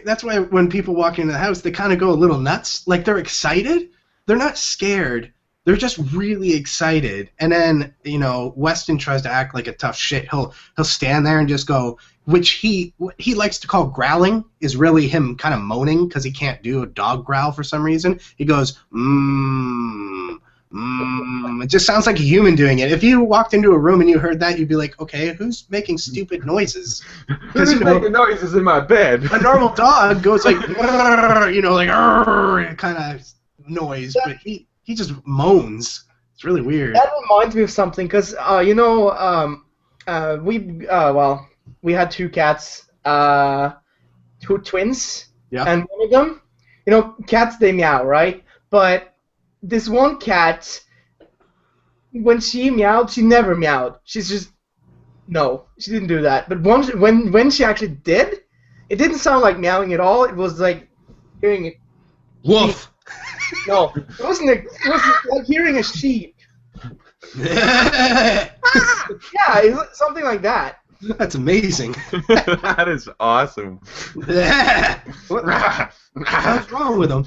Speaker 1: when people walk into the house, they kind of go a little nuts. Like, they're excited. They're not scared. They're just really excited. And then, you know, Weston tries to act like a tough shit. He'll stand there and just go, which he likes to call growling, is really him kind of moaning because he can't do a dog growl for some reason. He goes, it just sounds like a human doing it. If you walked into a room and you heard that, you'd be like, okay, who's making stupid noises?
Speaker 3: Who's making noises in my bed?
Speaker 1: A normal dog goes like, you know, like kind of noise, but he just moans. It's really weird.
Speaker 2: That reminds me of something, because you know, we had 2 cats, 2 twins, and one of them, you know, cats, they meow, right? But this one cat, when she meowed, she never meowed. She's just, no, she didn't do that. But when she actually did, it didn't sound like meowing at all. It was like hearing it.
Speaker 1: Woof.
Speaker 2: No, it wasn't. It was like hearing a sheep. Yeah, it was something like that.
Speaker 1: That's amazing.
Speaker 3: That is awesome.
Speaker 1: What's wrong with him?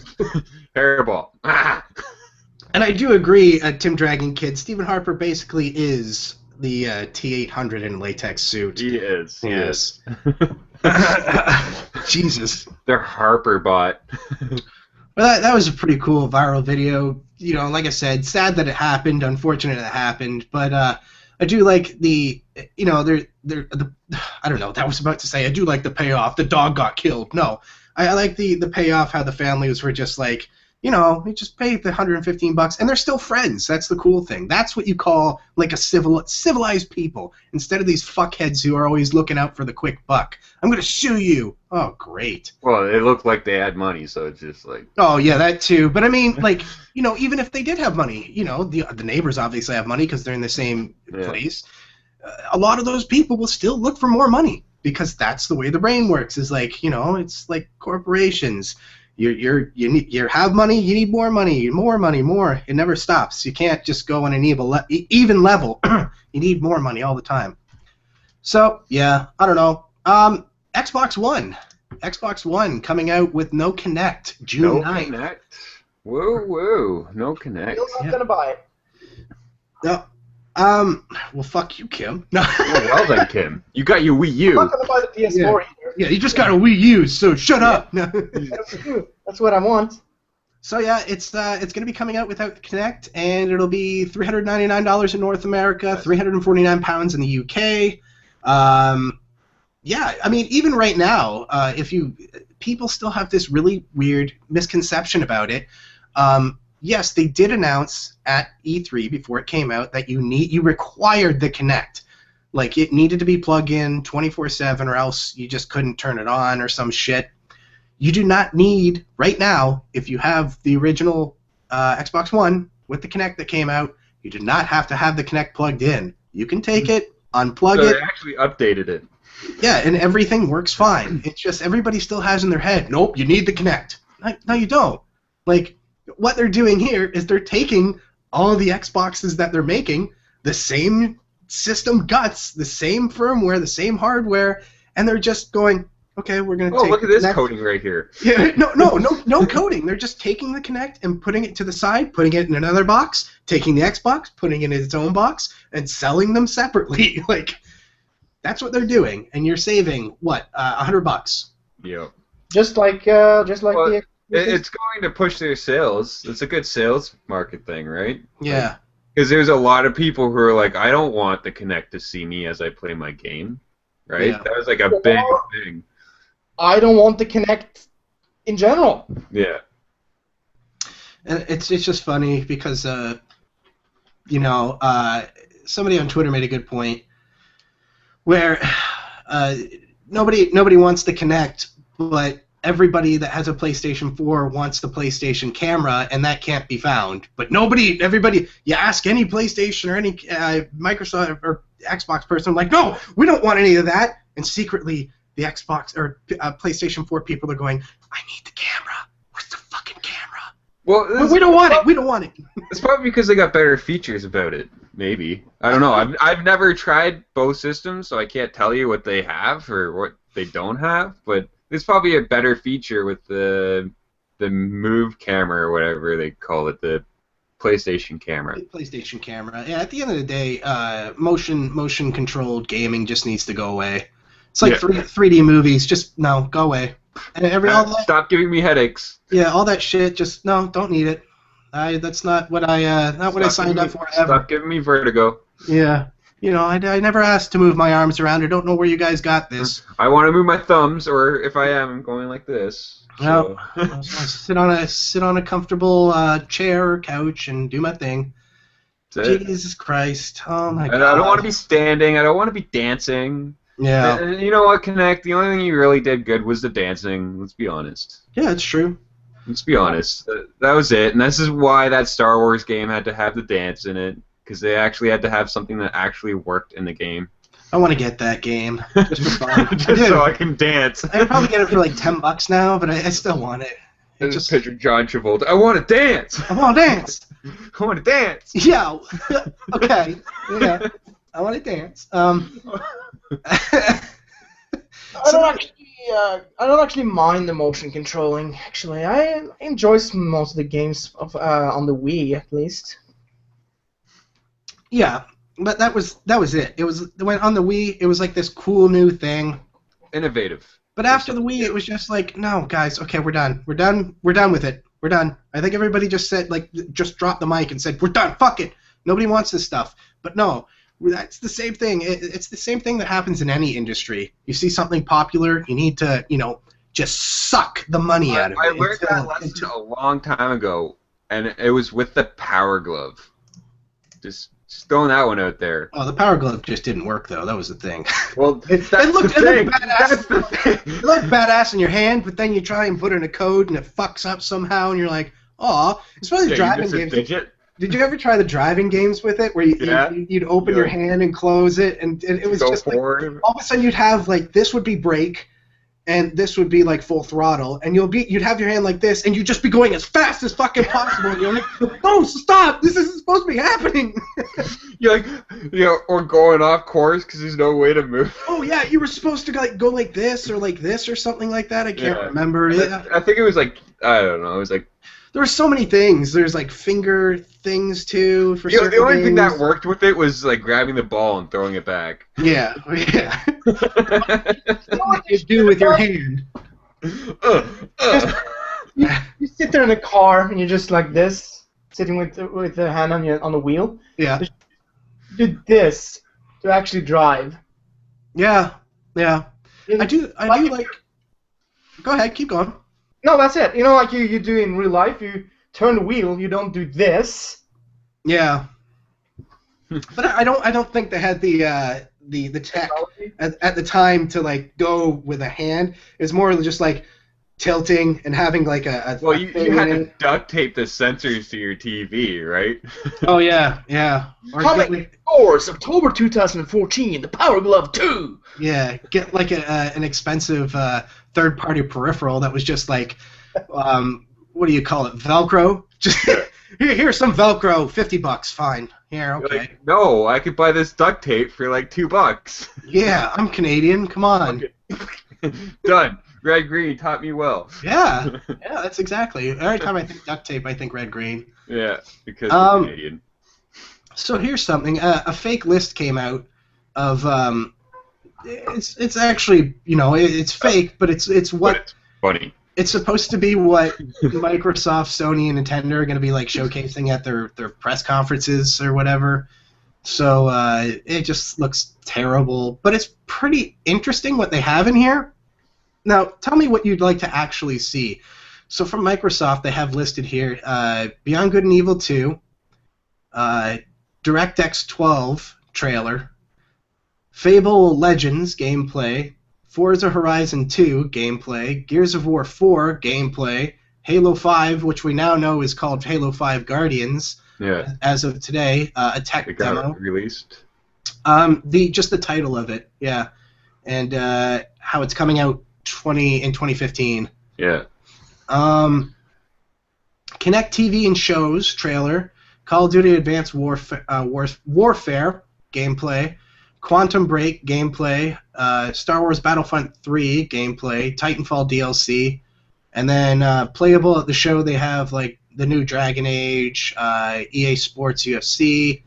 Speaker 3: Hairball.
Speaker 1: And I do agree, Tim Dragon Kid, Stephen Harper basically is the T-800 in latex suit.
Speaker 3: He is.
Speaker 1: Yes. Jesus.
Speaker 3: Their Harper bot.
Speaker 1: Well, that was a pretty cool viral video. You know, like I said, sad that it happened, unfortunate it happened, but I do like the, you know, I don't know what I was about to say. I do like the payoff. The dog got killed. No, I like the payoff, how the families were just like, you know, they just paid the $115, and they're still friends. That's the cool thing. That's what you call like a civilized people, instead of these fuckheads who are always looking out for the quick buck. I'm gonna sue you. Oh, great.
Speaker 3: Well, it looked like they had money, so it's just like.
Speaker 1: Oh yeah, that too. But I mean, like, you know, even if they did have money, you know, the neighbors obviously have money because they're in the same place. A lot of those people will still look for more money because that's the way the brain works. Is like, you know, it's like corporations. You have money, you need more money, more. It never stops. You can't just go on an even level. You need more money all the time. So yeah, I don't know. Xbox One coming out with no Kinect June 9th.
Speaker 3: No Kinect. Whoa, no Kinect.
Speaker 2: Still not gonna buy it.
Speaker 1: No. Well, fuck you, Kim. No.
Speaker 3: Well then, Kim, you got your Wii U.
Speaker 2: I'm not gonna buy the PS4 either.
Speaker 1: Yeah, you just got a Wii U, so shut up. No.
Speaker 2: That's what I want.
Speaker 1: So yeah, it's gonna be coming out without the Kinect, and it'll be $399 in North America, £349 in the UK. Yeah, I mean, even right now, people still have this really weird misconception about it. Yes, they did announce at E3 before it came out that you required the Kinect. Like, it needed to be plugged in 24/7 or else you just couldn't turn it on or some shit. You do not need, right now, if you have the original Xbox One with the Kinect that came out, you do not have to have the Kinect plugged in. You can take it, unplug it.
Speaker 3: They actually updated it.
Speaker 1: Yeah, and everything works fine. It's just everybody still has in their head, nope, you need the Kinect. No, you don't. Like, what they're doing here is they're taking all of the Xboxes that they're making, the same system guts, the same firmware, the same hardware, and they're just going, okay, we're going to take.
Speaker 3: Oh, look at this coding right here.
Speaker 1: Yeah, no coding. They're just taking the Kinect and putting it to the side, putting it in another box, taking the Xbox, putting it in its own box, and selling them separately. Like, that's what they're doing, and you're saving what, $100?
Speaker 3: Yep.
Speaker 2: Just like
Speaker 3: Well,
Speaker 2: the.
Speaker 3: It's going to push their sales. It's a good sales market thing, right?
Speaker 1: Yeah.
Speaker 3: Because there's a lot of people who are like, I don't want the Kinect to see me as I play my game, right?
Speaker 1: Yeah.
Speaker 3: That was like a big thing.
Speaker 2: I don't want the Kinect in general.
Speaker 3: Yeah.
Speaker 1: And it's just funny because somebody on Twitter made a good point where nobody wants the Kinect, but everybody that has a PlayStation 4 wants the PlayStation camera, and that can't be found. But everybody, you ask any PlayStation or any Microsoft or Xbox person, like, no, we don't want any of that. And secretly, the Xbox or PlayStation 4 people are going, I need the camera. Where's the fucking camera?
Speaker 3: Well,
Speaker 1: we don't want it. We don't want it.
Speaker 3: It's probably because they got better features about it. Maybe. I don't know. I've never tried both systems, so I can't tell you what they have or what they don't have. But there's probably a better feature with the Move camera or whatever they call it, the PlayStation camera.
Speaker 1: PlayStation camera. Yeah. At the end of the day, motion controlled gaming just needs to go away. It's like 3D movies. Just no, go away. And
Speaker 3: Stop giving me headaches.
Speaker 1: Yeah, all that shit. Just no, don't need it. That's not what I signed up for ever.
Speaker 3: Stop giving me vertigo.
Speaker 1: Yeah. You know, I never asked to move my arms around. I don't know where you guys got this.
Speaker 3: I want to move my thumbs, or if I am, I'm going like this.
Speaker 1: No, I'll sit on a comfortable chair or couch and do my thing. Jesus Christ! Oh my God!
Speaker 3: I don't want to be standing. I don't want to be dancing.
Speaker 1: Yeah.
Speaker 3: And you know what, Kinect? The only thing you really did good was the dancing. Let's be honest.
Speaker 1: Yeah, it's true.
Speaker 3: Let's be honest. That was it, and this is why that Star Wars game had to have the dance in it, because they actually had to have something that actually worked in the game.
Speaker 1: I want to get that game just for fun.
Speaker 3: Just so I can dance.
Speaker 1: I could probably get it for like $10 now, but I still want it.
Speaker 3: Just picture John Travolta. I want to dance.
Speaker 1: I want to dance.
Speaker 3: I want to dance.
Speaker 1: Yeah. Okay. Yeah. I want to dance.
Speaker 2: I don't actually mind the motion controlling. Actually, I enjoy most of the games on the Wii, at least.
Speaker 1: Yeah, but that was it. It was when on the Wii. It was like this cool new thing,
Speaker 3: innovative.
Speaker 1: But after the Wii, it was just like, no, guys, okay, we're done. We're done with it. We're done. I think everybody just said, like, just dropped the mic and said, we're done. Fuck it. Nobody wants this stuff. But no, that's the same thing. It's the same thing that happens in any industry. You see something popular, you need to, just suck the money out of it.
Speaker 3: I learned that lesson a long time ago, and it was with the Power Glove. Just throwing that one out there.
Speaker 1: Oh, the Power Glove just didn't work, though. That was the thing.
Speaker 3: Well,
Speaker 1: it looked badass.
Speaker 3: That's the thing.
Speaker 1: It looked badass in your hand, but then you try and put in a code, and it fucks up somehow, and you're like, aw. It's probably the driving games. Did you ever try the driving games with it, where you'd open your hand and close it, and it was just like, all of a sudden you'd have, like, this would be brake, and this would be like full throttle, and you'd have your hand like this, and you'd just be going as fast as fucking possible. And you're like, no, stop! This isn't supposed to be happening.
Speaker 3: You're like, or going off course because there's no way to move.
Speaker 1: Oh yeah, you were supposed to go like this or something like that. I can't remember.
Speaker 3: I think it was like, I don't know. It was like,
Speaker 1: there were so many things. There's like finger things too for certain
Speaker 3: the only
Speaker 1: games.
Speaker 3: thing that worked with it was like grabbing the ball and throwing it back.
Speaker 1: Yeah. What you do with your hand?
Speaker 2: You sit there in a car and you're just like this, sitting with the hand on the wheel.
Speaker 1: Yeah.
Speaker 2: You do this to actually drive.
Speaker 1: Yeah. I do like. Go ahead, keep going.
Speaker 2: No, that's it. Like you do in real life, you turn the wheel, you don't do this.
Speaker 1: Yeah. But I don't think they had the tech at the time to like go with a hand. It's more just like tilting and having like a
Speaker 3: well, you had to duct tape the sensors to your TV, right?
Speaker 1: Oh yeah.
Speaker 2: Coming Force, October 2014, the Power Glove 2.
Speaker 1: Yeah, get like an expensive third-party peripheral that was just like, what do you call it, Velcro? Just here's some Velcro, $50, fine. Here, okay.
Speaker 3: Like, no, I could buy this duct tape for like $2.
Speaker 1: Yeah, I'm Canadian. Come on.
Speaker 3: Okay. Done. Red Green taught me well.
Speaker 1: Yeah, that's exactly. Every time I think duct tape, I think Red Green.
Speaker 3: Yeah, because I'm Canadian.
Speaker 1: So here's something. A fake list came out of. It's actually, it's fake, but it's what.
Speaker 3: But it's funny.
Speaker 1: It's supposed to be what Microsoft, Sony, and Nintendo are going to be like showcasing at their press conferences or whatever. So it just looks terrible, but it's pretty interesting what they have in here. Now, tell me what you'd like to actually see. So from Microsoft, they have listed here Beyond Good and Evil 2, DirectX 12 trailer, Fable Legends gameplay, Forza Horizon 2 gameplay, Gears of War 4 gameplay, Halo 5, which we now know is called Halo 5 Guardians, as of today, a tech demo.
Speaker 3: Released?
Speaker 1: Just the title of it, yeah, and how it's coming out in 2015.
Speaker 3: Yeah.
Speaker 1: Kinect TV and shows trailer, Call of Duty Advanced Warfare gameplay, Quantum Break gameplay, Star Wars Battlefront 3 gameplay, Titanfall DLC, and then playable at the show they have like the new Dragon Age, EA Sports UFC,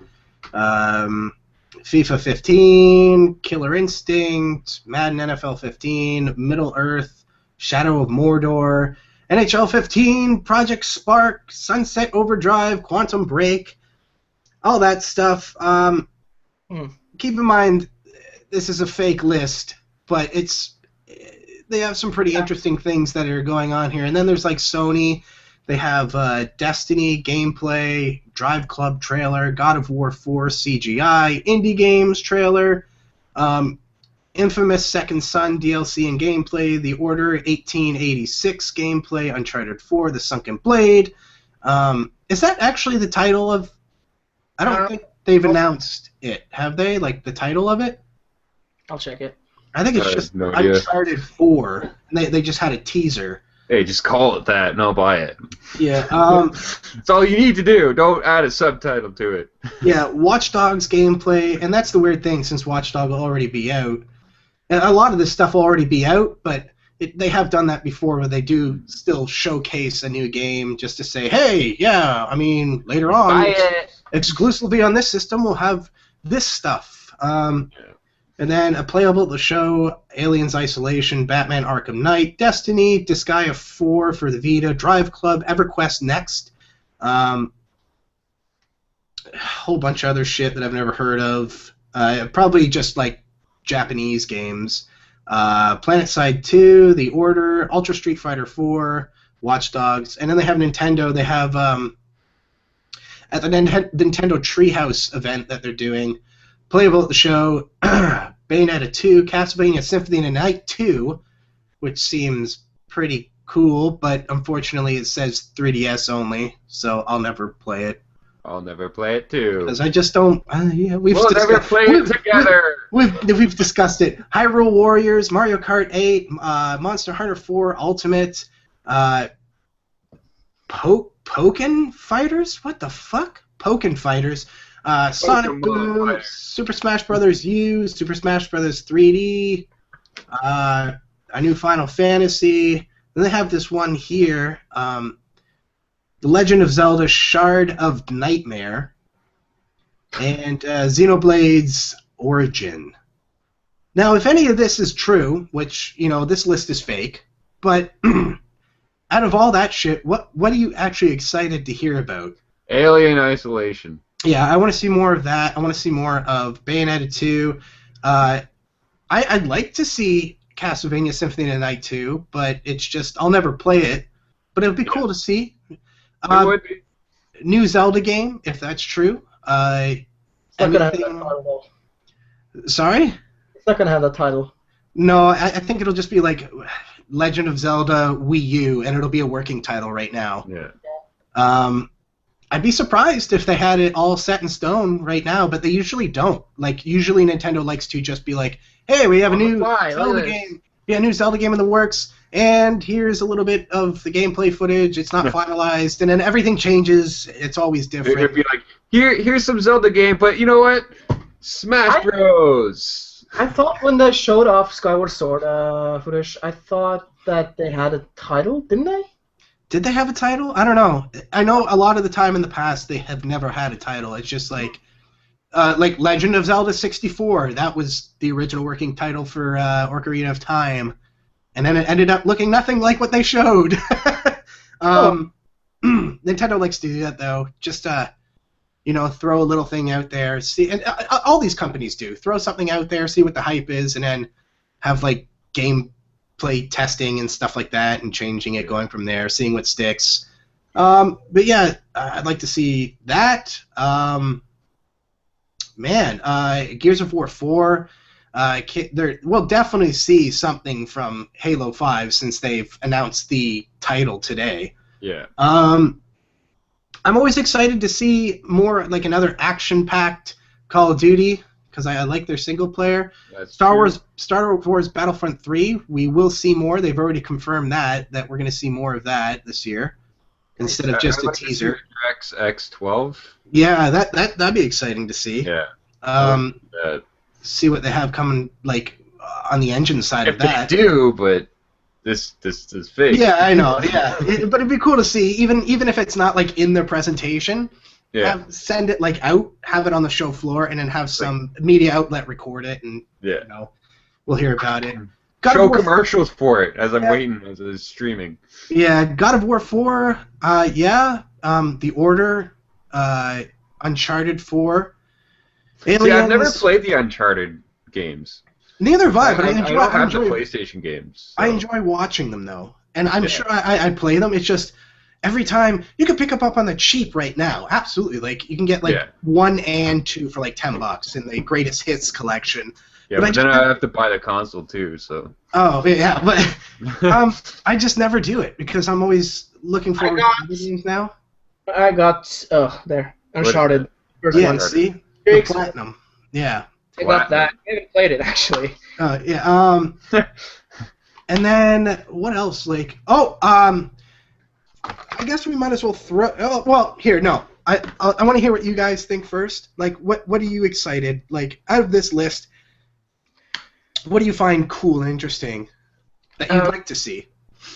Speaker 1: FIFA 15, Killer Instinct, Madden NFL 15, Middle Earth, Shadow of Mordor, NHL 15, Project Spark, Sunset Overdrive, Quantum Break, all that stuff. Keep in mind, this is a fake list, but they have some pretty interesting things that are going on here. And then there's like Sony. They have Destiny gameplay, Drive Club trailer, God of War 4 CGI, Indie Games trailer, Infamous Second Son DLC and gameplay, The Order 1886 gameplay, Uncharted 4, The Sunken Blade. Is that actually the title of... I don't think they've announced it, have they? Like the title of it?
Speaker 2: I'll check it.
Speaker 1: I think it's just Uncharted 4. And they just had a teaser.
Speaker 3: Hey, just call it that and I'll buy it.
Speaker 1: Yeah.
Speaker 3: That's all you need to do. Don't add a subtitle to it.
Speaker 1: Yeah, Watch Dogs gameplay, and that's the weird thing since Watch Dogs will already be out. And a lot of this stuff will already be out, but they have done that before where they do still showcase a new game just to say, hey, yeah, I mean, later on, exclusively on this system, we'll have this stuff. And And then a playable the show, Aliens Isolation, Batman Arkham Knight, Destiny, Disgaea 4 for the Vita, Drive Club, EverQuest Next, a whole bunch of other shit that I've never heard of. Probably just like Japanese games. PlanetSide 2, The Order, Ultra Street Fighter 4, Watch Dogs, and then they have Nintendo. They have at the Nintendo Treehouse event that they're doing, playable at the show, Bayonetta 2, Castlevania Symphony of the Night 2, which seems pretty cool, but unfortunately it says 3DS only, so I'll never play it.
Speaker 3: I'll never play it too.
Speaker 1: Because I just don't.
Speaker 3: We'll never play it together.
Speaker 1: We've discussed it. Hyrule Warriors, Mario Kart 8, Monster Hunter 4 Ultimate, Pokken Fighters. What the fuck? Pokken Fighters. Sonic Boom, Super Smash Bros. U, Super Smash Bros. 3D, a new Final Fantasy. Then they have this one here. The Legend of Zelda Shard of Nightmare, and Xenoblade's Origin. Now, if any of this is true, which, this list is fake, but out of all that shit, what are you actually excited to hear about?
Speaker 3: Alien Isolation.
Speaker 1: Yeah, I want to see more of that. I want to see more of Bayonetta 2. I'd like to see Castlevania Symphony of the Night 2, but it's just, I'll never play it. But it would be cool to see. New Zelda game, if that's true.
Speaker 2: It's not gonna have that title.
Speaker 1: Sorry?
Speaker 2: It's not gonna have that title.
Speaker 1: No, I think it'll just be like Legend of Zelda Wii U, and it'll be a working title right now.
Speaker 3: Yeah.
Speaker 1: I'd be surprised if they had it all set in stone right now, but they usually don't. Like, usually Nintendo likes to just be like, hey, we have a new Zelda game. Yeah, new Zelda game in the works, and here's a little bit of the gameplay footage. It's not finalized, and then everything changes. It's always different.
Speaker 3: It'd be like, here's some Zelda game, but you know what? Smash Bros.
Speaker 2: I thought when they showed off Skyward Sword footage, I thought that they had a title, didn't they?
Speaker 1: Did they have a title? I don't know. I know a lot of the time in the past they have never had a title. It's just like Legend of Zelda 64. That was the original working title for Ocarina of Time, and then it ended up looking nothing like what they showed. Nintendo likes to do that though. Just throw a little thing out there. See, and all these companies do. Throw something out there, see what the hype is, and then have like gameplay testing and stuff like that, and changing it, going from there, seeing what sticks. But yeah, I'd like to see that. Gears of War 4. We'll definitely see something from Halo 5 since they've announced the title today.
Speaker 3: Yeah.
Speaker 1: I'm always excited to see more like another action-packed Call of Duty, because I like their single player. Star Wars Battlefront 3, we will see more. They've already confirmed that we're going to see more of that this year instead of just a teaser.
Speaker 3: X12.
Speaker 1: Yeah, that'd be exciting to see.
Speaker 3: Yeah.
Speaker 1: See what they have coming like on the engine side of that.
Speaker 3: They do, but this is fake.
Speaker 1: Yeah, I know. Yeah, but it'd be cool to see, even if it's not like in their presentation. Yeah. Send it like out, have it on the show floor, and then have some media outlet record it, and we'll hear about it.
Speaker 3: Show commercials for it as I'm waiting as it's streaming.
Speaker 1: Yeah, God of War 4. The Order, Uncharted 4. Aliens.
Speaker 3: See, I've never played the Uncharted games.
Speaker 1: Neither have I, but I
Speaker 3: enjoy the PlayStation games. So.
Speaker 1: I enjoy watching them though, and I'm sure I'd play them. It's just. Every time you can pick up on the cheap right now, absolutely. Like you can get 1 and 2 for like $10 in the Greatest Hits collection.
Speaker 3: Yeah, but then I have to buy the console too. So.
Speaker 1: Oh yeah, but I just never do it because I'm always looking forward to the games now.
Speaker 2: I got Uncharted.
Speaker 1: See, the Platinum. Yeah.
Speaker 2: I got that. I haven't played it actually.
Speaker 1: And then what else? I guess we might as well throw. Oh, well, here, no. I want to hear what you guys think first. Like, what are you excited? Like, out of this list, what do you find cool and interesting that you'd like to see?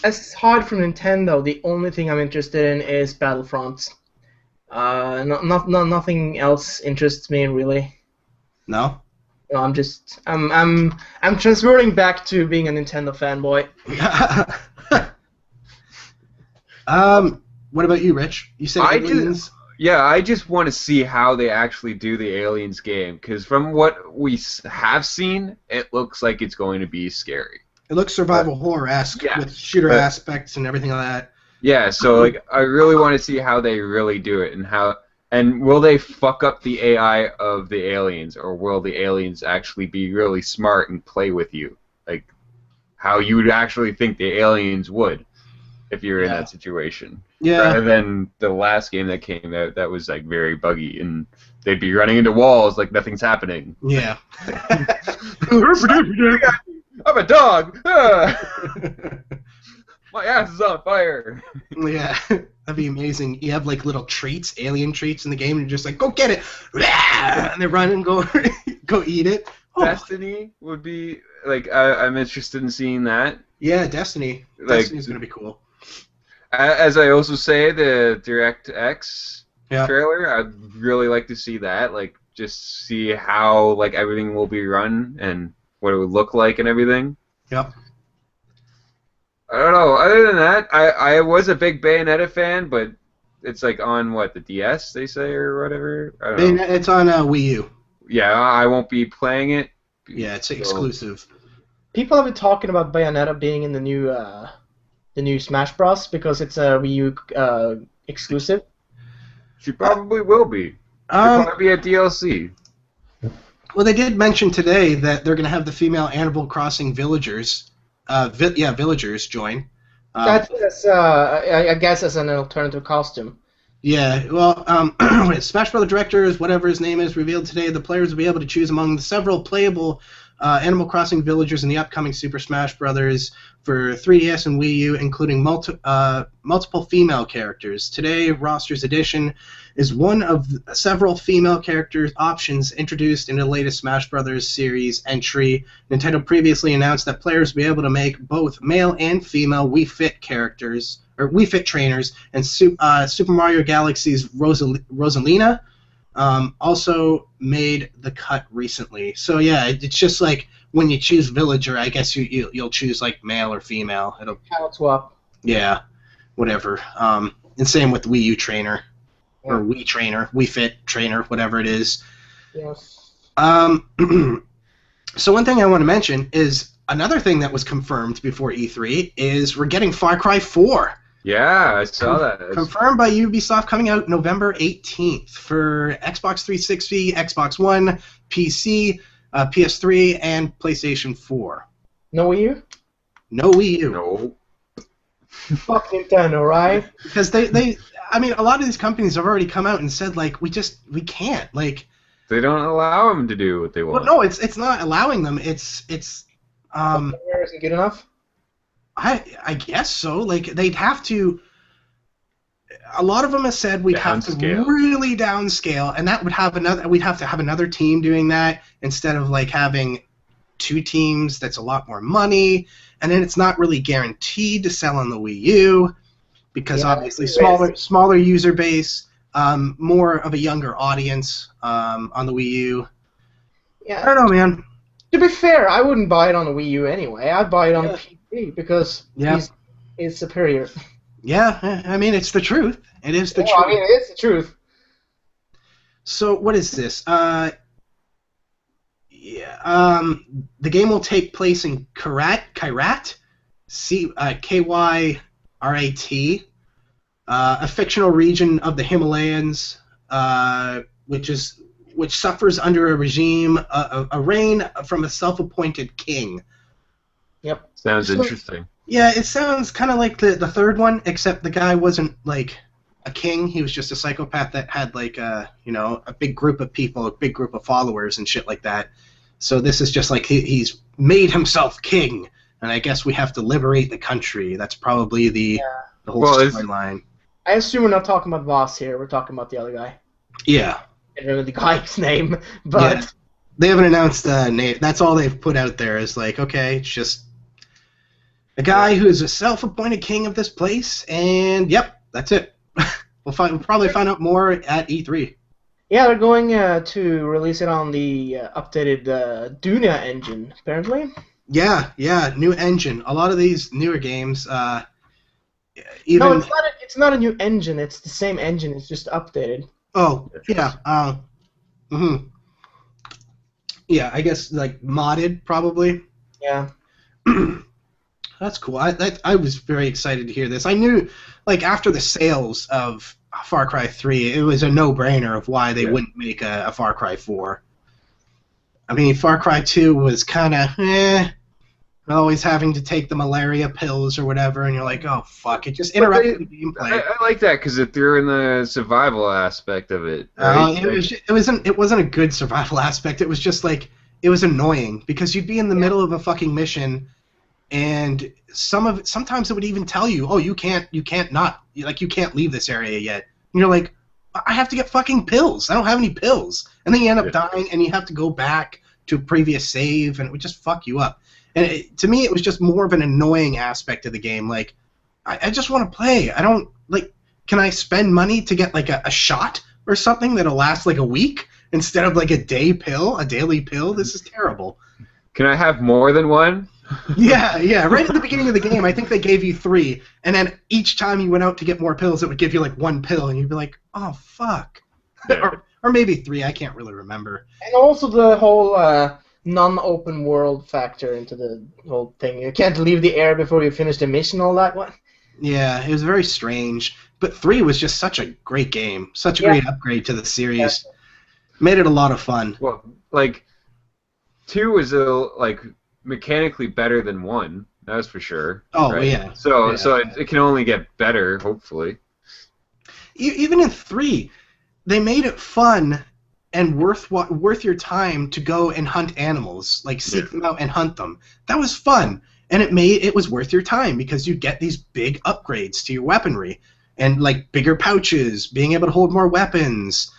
Speaker 2: Aside from Nintendo, the only thing I'm interested in is Battlefront. Nothing else interests me really.
Speaker 1: No.
Speaker 2: No, I'm transferring back to being a Nintendo fanboy.
Speaker 1: What about you, Rich? You said Aliens.
Speaker 3: I just want to see how they actually do the Aliens game, because from what we have seen, it looks like it's going to be scary.
Speaker 1: It looks survival horror-esque with shooter aspects and everything like that.
Speaker 3: Yeah, so like I really want to see how they really do it, and will they fuck up the AI of the aliens, or will the aliens actually be really smart and play with you, like how you would actually think the aliens would if you're in that situation.
Speaker 1: Yeah.
Speaker 3: Rather than the last game that came out that was like very buggy and they'd be running into walls like nothing's happening.
Speaker 1: Yeah.
Speaker 3: I'm a dog. My ass is on fire.
Speaker 1: Yeah, that'd be amazing. You have like little treats, alien treats in the game, and you're just like, go get it, and they run and go go eat it. Oh.
Speaker 3: Destiny would be like I'm interested in seeing that.
Speaker 1: Yeah, Destiny. Destiny's gonna be cool.
Speaker 3: As I also say, the DirectX trailer, I'd really like to see that. Like, just see how like everything will be run and what it would look like and everything.
Speaker 1: Yep.
Speaker 3: I don't know. Other than that, I was a big Bayonetta fan, but it's like on what, the DS they say or whatever. I don't know.
Speaker 1: It's on Wii U.
Speaker 3: Yeah, I won't be playing it.
Speaker 1: Yeah, it's exclusive.
Speaker 2: People have been talking about Bayonetta being in the new Smash Bros. Because it's a Wii U exclusive.
Speaker 3: She probably will be. It'll probably be a DLC.
Speaker 1: Well, they did mention today that they're going to have the female Animal Crossing villagers. Villagers join.
Speaker 2: That's I guess as an alternative costume.
Speaker 1: Yeah, well, Smash Bros. Directors, whatever his name is, revealed today the players will be able to choose among the several playable Animal Crossing villagers in the upcoming Super Smash Bros. For 3DS and Wii U, including multiple female characters. Today, Roster's Edition is one of several female character options introduced in the latest Smash Bros. Series entry. Nintendo previously announced that players will be able to make both male and female Wii Fit characters, or Wii Fit trainers, and Super Mario Galaxy's Rosalina also made the cut recently. So yeah, it's just like when you choose villager, I guess you'll choose like male or female. It'll
Speaker 2: swap.
Speaker 1: Yeah, whatever. And same with Wii U trainer or Wii trainer, Wii Fit trainer, whatever it is.
Speaker 2: Yes.
Speaker 1: So one thing I want to mention is another thing that was confirmed before E3 is we're getting Far Cry 4.
Speaker 3: Yeah, I saw that.
Speaker 1: Confirmed by Ubisoft, coming out November 18th for Xbox 360, Xbox One, PC, PS3, and PlayStation 4.
Speaker 2: No Wii U?
Speaker 1: No Wii U.
Speaker 3: No.
Speaker 2: Fuck Nintendo, right?
Speaker 1: Because I mean, a lot of these companies have already come out and said, like, we can't, like...
Speaker 3: They don't allow them to do what they want.
Speaker 1: Well, no, it's not allowing them, it's
Speaker 2: isn't good enough?
Speaker 1: I guess so. Like, they'd have to... A lot of them have said we'd have to really downscale, and that would have we'd have to have another team doing that instead of like having two teams. That's a lot more money, and then it's not really guaranteed to sell on the Wii U because obviously smaller user base, more of a younger audience on the Wii U.
Speaker 2: Yeah,
Speaker 1: I don't know, man.
Speaker 2: To be fair, I wouldn't buy it on the Wii U anyway. I'd buy it on PC because it's superior.
Speaker 1: Yeah, I mean, it's the truth. It is the truth.
Speaker 2: I mean, it's the truth.
Speaker 1: So, what is this? The game will take place in Kyrat, Kyrat, a fictional region of the Himalayas, which suffers under a regime, a reign from a self-appointed king.
Speaker 2: Yep.
Speaker 3: Sounds interesting.
Speaker 1: Yeah, it sounds kind of like the third one, except the guy wasn't like a king. He was just a psychopath that had like a big group of people, a big group of followers and shit like that. So this is just like he's made himself king, and I guess we have to liberate the country. That's probably the whole storyline.
Speaker 2: I assume we're not talking about Voss here. We're talking about the other guy.
Speaker 1: Yeah.
Speaker 2: I don't know the guy's name, but...
Speaker 1: Yeah. They haven't announced the name. That's all they've put out there is like, okay, it's just a guy who is a self-appointed king of this place, and yep, that's it. We'll probably find out more at E3.
Speaker 2: Yeah, they're going to release it on the updated Dunia engine, apparently.
Speaker 1: Yeah, new engine. A lot of these newer games,
Speaker 2: No,
Speaker 1: even
Speaker 2: it's not a new engine. It's the same engine. It's just updated.
Speaker 1: oh yeah, yeah. I guess like modded probably.
Speaker 2: Yeah.
Speaker 1: That's cool. I was very excited to hear this. I knew, like, after the sales of Far Cry 3, it was a no-brainer of why they wouldn't make a Far Cry 4. I mean, Far Cry 2 was kind of, always having to take the malaria pills or whatever, and you're like, oh, fuck, it just interrupted the gameplay.
Speaker 3: I like that because it threw in the survival aspect of it. Right?
Speaker 1: It wasn't a good survival aspect. It was just, like, it was annoying, because you'd be in the middle of a fucking mission, and sometimes it would even tell you, oh, you can't leave this area yet. And you're like, I have to get fucking pills. I don't have any pills. And then you end up dying, and you have to go back to a previous save, and it would just fuck you up. And to me, it was just more of an annoying aspect of the game. Like, I just want to play. I don't, like, can I spend money to get, like, a shot or something that'll last, like, a week instead of, like, a daily pill? This is terrible.
Speaker 3: Can I have more than one?
Speaker 1: Yeah. Right at the beginning of the game, I think they gave you 3, and then each time you went out to get more pills, it would give you like 1 pill, and you'd be like, "Oh fuck," or maybe 3. I can't really remember.
Speaker 2: And also the whole non-open world factor into the whole thing. You can't leave the air before you finish the mission. All that one.
Speaker 1: Yeah, it was very strange. But 3 was just such a great game, such a great upgrade to the series. Yeah. Made it a lot of fun.
Speaker 3: Well, like 2 was mechanically better than 1, that's for sure.
Speaker 1: Oh,
Speaker 3: right?
Speaker 1: yeah.
Speaker 3: So it can only get better, hopefully.
Speaker 1: Even in 3, they made it fun and worth your time to go and hunt animals, like seek them out and hunt them. That was fun, and it was worth your time because you get these big upgrades to your weaponry and like bigger pouches, being able to hold more weapons,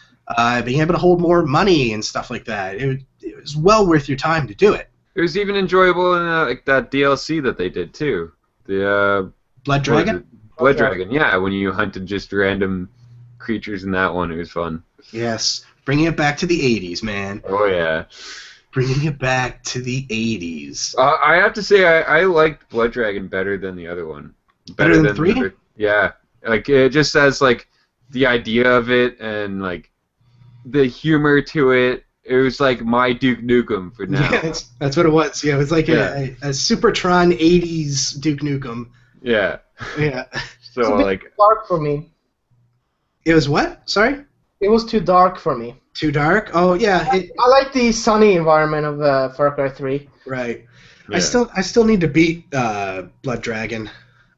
Speaker 1: being able to hold more money and stuff like that. It was well worth your time to do it.
Speaker 3: It was even enjoyable in like that DLC that they did too. The
Speaker 1: Blood Dragon?
Speaker 3: Blood Dragon, yeah. When you hunted just random creatures in that one, it was fun.
Speaker 1: Yes, bringing it back to the 80s, man.
Speaker 3: Oh yeah.
Speaker 1: Bringing it back to the 80s.
Speaker 3: I have to say I liked Blood Dragon better than the other one.
Speaker 1: Better than 3?
Speaker 3: Yeah, like it just has like the idea of it and like the humor to it. It was like my Duke Nukem for now.
Speaker 1: Yeah, that's what it was. Yeah, it was like a Supertron 80s Duke Nukem.
Speaker 2: Yeah.
Speaker 1: Yeah.
Speaker 3: So
Speaker 2: like too dark for me.
Speaker 1: It was what? Sorry?
Speaker 2: It was too dark for me.
Speaker 1: Too dark? Oh yeah.
Speaker 2: I like the sunny environment of Far Cry 3.
Speaker 1: Right.
Speaker 3: Yeah.
Speaker 1: I still need to beat Blood Dragon.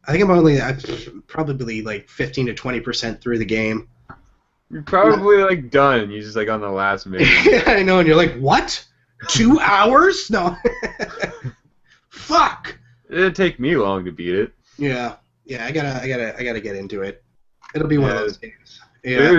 Speaker 1: I think I'm probably like 15 to 20% through the game.
Speaker 3: You're probably like done. You're just like on the last mission.
Speaker 1: I know, and you're like, what? 2 hours? No. Fuck.
Speaker 3: It didn't take me long to beat it.
Speaker 1: Yeah. I gotta get into it. It'll be one of those games. Yeah.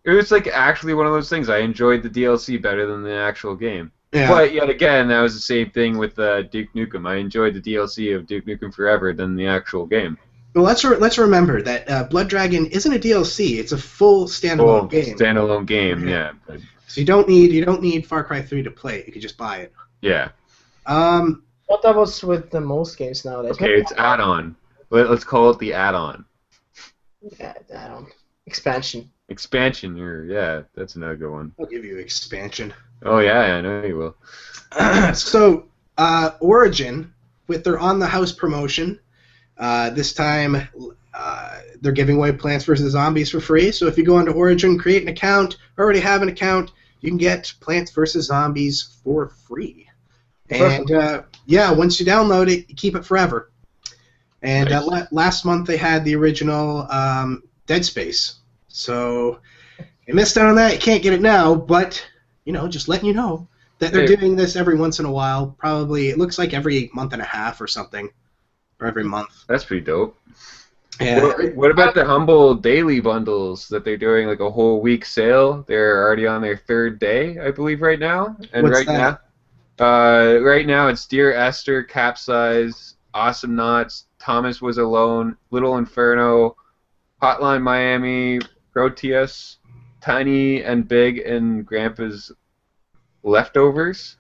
Speaker 3: It was like actually one of those things. I enjoyed the DLC better than the actual game.
Speaker 1: Yeah.
Speaker 3: But yet again, that was the same thing with Duke Nukem. I enjoyed the DLC of Duke Nukem Forever than the actual game.
Speaker 1: Well, let's remember that Blood Dragon isn't a DLC; it's a full standalone game.
Speaker 3: Standalone game, yeah.
Speaker 1: So you don't need Far Cry 3 to play it. You can just buy it.
Speaker 3: Yeah.
Speaker 2: What that was with the most games nowadays.
Speaker 3: Okay, it's add-on. Let's call it the add-on.
Speaker 2: Yeah, add-on. Expansion.
Speaker 3: Expansion, yeah, that's another good one.
Speaker 1: I'll give you expansion.
Speaker 3: Oh yeah, I know you will.
Speaker 1: So, Origin, with their On the House promotion. This time, they're giving away Plants vs. Zombies for free. So if you go onto Origin, create an account, already have an account, you can get Plants vs. Zombies for free. And once you download it, you keep it forever. And
Speaker 3: nice.
Speaker 1: Last month they had the original Dead Space. So you missed out on that. You can't get it now, but just letting you know that they're doing this every once in a while. Probably it looks like every month and a half or something. Or every month.
Speaker 3: That's pretty dope.
Speaker 1: Yeah.
Speaker 3: What about the Humble daily bundles that they're doing like a whole week sale? They're already on their 3rd day, I believe, right now. And
Speaker 1: What's that?
Speaker 3: Right now it's Dear Esther, Capsize, Awesome Knots, Thomas Was Alone, Little Inferno, Hotline Miami, Proteus, Tiny and Big and Grandpa's Leftovers.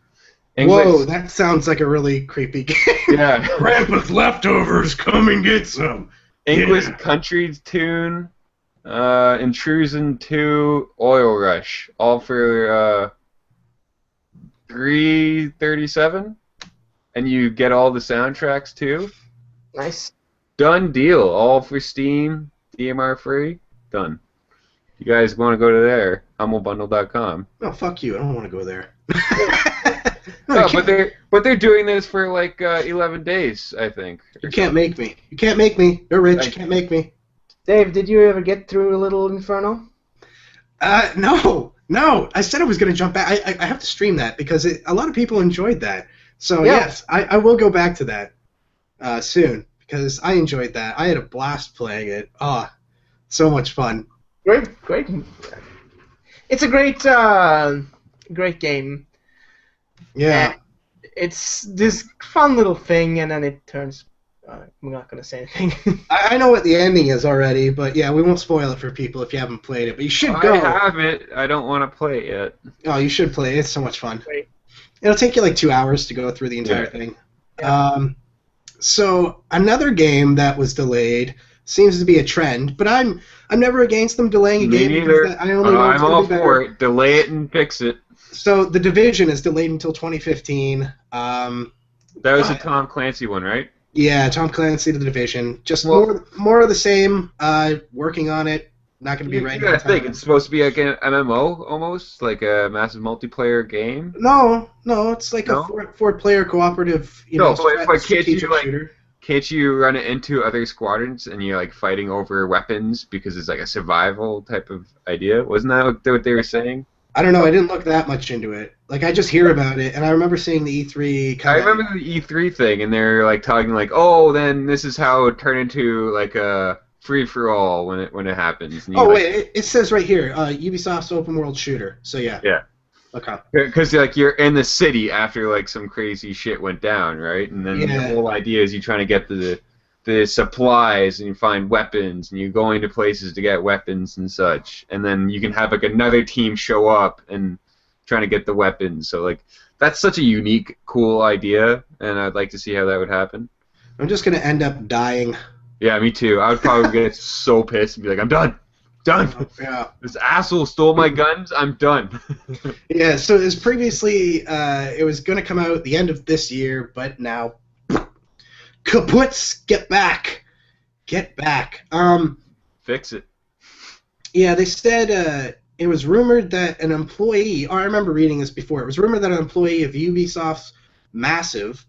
Speaker 1: Whoa, that sounds like a really creepy game.
Speaker 3: Yeah.
Speaker 1: Grandpa's Leftovers, come and get some.
Speaker 3: English Country Tune, Intrusion 2, Oil Rush, all for $3.37, and you get all the soundtracks too.
Speaker 2: Nice.
Speaker 3: Done deal, all for Steam, DMR free, done. You guys want to go to there? HummelBundle.com.
Speaker 1: Oh, fuck you! I don't want to go there.
Speaker 3: No, but they're doing this for like 11 days, I think.
Speaker 1: You can't make me. You can't make me. You're rich. You can't make me.
Speaker 2: Dave, did you ever get through a little Inferno?
Speaker 1: No. I said I was going to jump back. I have to stream that because a lot of people enjoyed that. So yes, I will go back to that soon because I enjoyed that. I had a blast playing it. So much fun.
Speaker 2: Great. It's a great game.
Speaker 1: Yeah.
Speaker 2: It's this fun little thing, and then it turns. I'm not gonna say anything.
Speaker 1: I know what the ending is already, but yeah, we won't spoil it for people if you haven't played it. But you should go.
Speaker 3: I have it. I don't want to play it yet.
Speaker 1: Oh, you should play it. It's so much fun.
Speaker 2: Great.
Speaker 1: It'll take you like 2 hours to go through the entire thing.
Speaker 2: Yeah.
Speaker 1: So another game that was delayed seems to be a trend, but I'm never against them delaying a game.
Speaker 3: Neither.
Speaker 1: I only know
Speaker 3: I'm all for it. Delay it and fix it.
Speaker 1: So The Division is delayed until 2015.
Speaker 3: That was a Tom Clancy one, right?
Speaker 1: Yeah, Tom Clancy, The Division. Just more of the same. Working on it. Not going to be ready.
Speaker 3: You gotta think it's supposed to be like an MMO almost, like a massive multiplayer game.
Speaker 1: No, it's like a four-player cooperative.
Speaker 3: Can't you run it into other squadrons and you're like fighting over weapons because it's like a survival type of idea? Wasn't that what they were saying?
Speaker 1: I don't know. I didn't look that much into it. Like I just hear about it, and I remember seeing the E3.
Speaker 3: I remember the E3 thing, and they're like talking like, "Oh, then this is how it turned into like a free for all when it happens."
Speaker 1: Oh wait, it says right here, Ubisoft's open world shooter. So yeah.
Speaker 3: Yeah.
Speaker 1: Okay.
Speaker 3: Because like you're in the city after like some crazy shit went down, right? And then the whole idea is you trying to get the supplies and you find weapons and you go into places to get weapons and such, and then you can have like another team show up and trying to get the weapons. So like that's such a unique, cool idea, and I'd like to see how that would happen.
Speaker 1: I'm just gonna end up dying.
Speaker 3: Yeah, me too. I would probably get so pissed and be like, I'm done.
Speaker 1: Yeah.
Speaker 3: This asshole stole my guns. I'm done.
Speaker 1: Yeah. So as previously, it was gonna come out at the end of this year, but now. Kaputs, get back.
Speaker 3: Fix it.
Speaker 1: Yeah, they said it was rumored that an employee, I remember reading this before, it was rumored that an employee of Ubisoft Massive?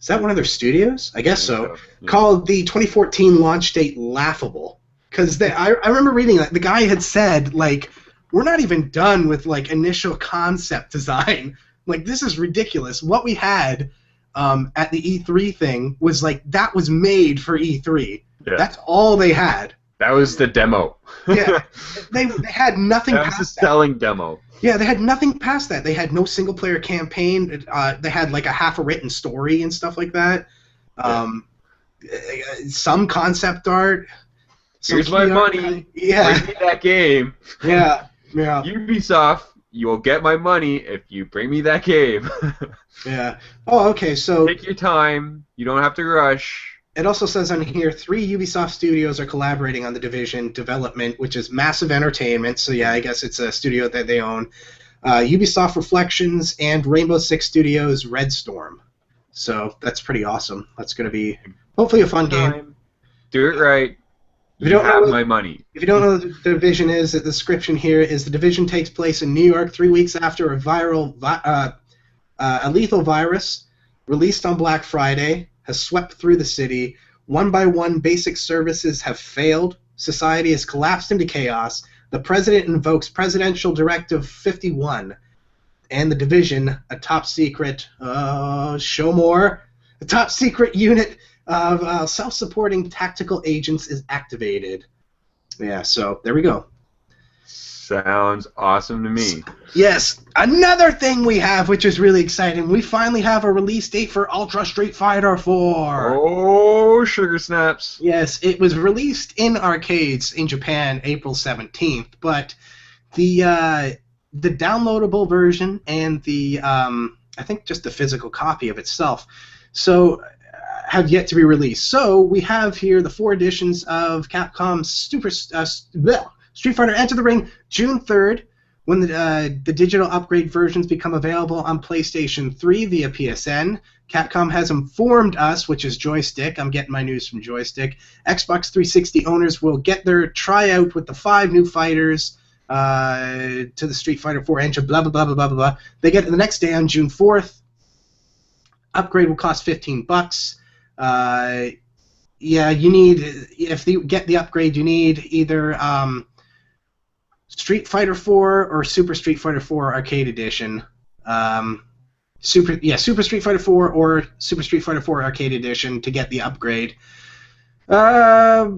Speaker 1: Is that one of their studios? I guess so. Yeah. Called the 2014 launch date laughable. Because I remember reading that. The guy had said, like, we're not even done with, like, initial concept design. Like, this is ridiculous. What we had... at the E3 thing was like that was made for E3. Yeah. That's all they had.
Speaker 3: That was the demo.
Speaker 1: Yeah, they had nothing
Speaker 3: past that.
Speaker 1: That
Speaker 3: was the selling demo.
Speaker 1: Yeah, they had nothing past that. They had no single player campaign. They had like a half a written story and stuff like that. Some concept art.
Speaker 3: Here's my money.
Speaker 1: Yeah.
Speaker 3: Bring me that game.
Speaker 1: Yeah.
Speaker 3: Ubisoft. You'll get my money if you bring me that game.
Speaker 1: Yeah. Oh, okay, so...
Speaker 3: Take your time. You don't have to rush.
Speaker 1: It also says on here, 3 Ubisoft studios are collaborating on The Division development, which is Massive Entertainment, so yeah, I guess it's a studio that they own. Ubisoft Reflections and Rainbow Six Studios Red Storm. So that's pretty awesome. That's going to be hopefully a fun game.
Speaker 3: Do it right.
Speaker 1: If you don't
Speaker 3: have
Speaker 1: know
Speaker 3: my money.
Speaker 1: If you don't know what The Division is, the description here is The Division takes place in New York 3 weeks after a lethal virus released on Black Friday has swept through the city. One by one, basic services have failed. Society has collapsed into chaos. The president invokes Presidential Directive 51. And The Division, a top secret, a top secret unit of self-supporting tactical agents is activated. Yeah, so there we go.
Speaker 3: Sounds awesome to me.
Speaker 1: Yes, another thing we have, which is really exciting, we finally have a release date for Ultra Street Fighter 4.
Speaker 3: Oh, sugar snaps.
Speaker 1: Yes, it was released in arcades in Japan April 17th, but the downloadable version and the I think just the physical copy of itself have yet to be released. So we have here the 4 editions of Capcom's Street Fighter Enter the Ring, June 3rd, when the digital upgrade versions become available on PlayStation 3 via PSN. Capcom has informed us, which is Joystick. I'm getting my news from Joystick. Xbox 360 owners will get their tryout with the 5 new fighters to the Street Fighter 4 engine, blah, blah, blah, blah, blah, blah. They get it the next day on June 4th. Upgrade will cost $15. Yeah, you need, if you get the upgrade, you need either Street Fighter 4 or Super Street Fighter 4 Arcade Edition. Super Street Fighter 4 or Super Street Fighter 4 Arcade Edition to get the upgrade. Okay,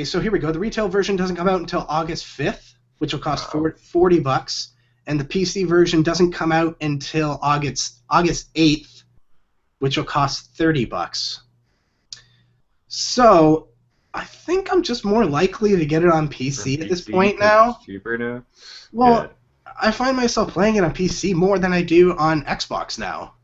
Speaker 1: so here we go. The retail version doesn't come out until August 5th, which will cost $40, and the PC version doesn't come out until August 8th, which will cost $30. So I think I'm just more likely to get it on PC at this point now.
Speaker 3: It's cheaper now.
Speaker 1: Well,
Speaker 3: yeah.
Speaker 1: I find myself playing it on PC more than I do on Xbox now.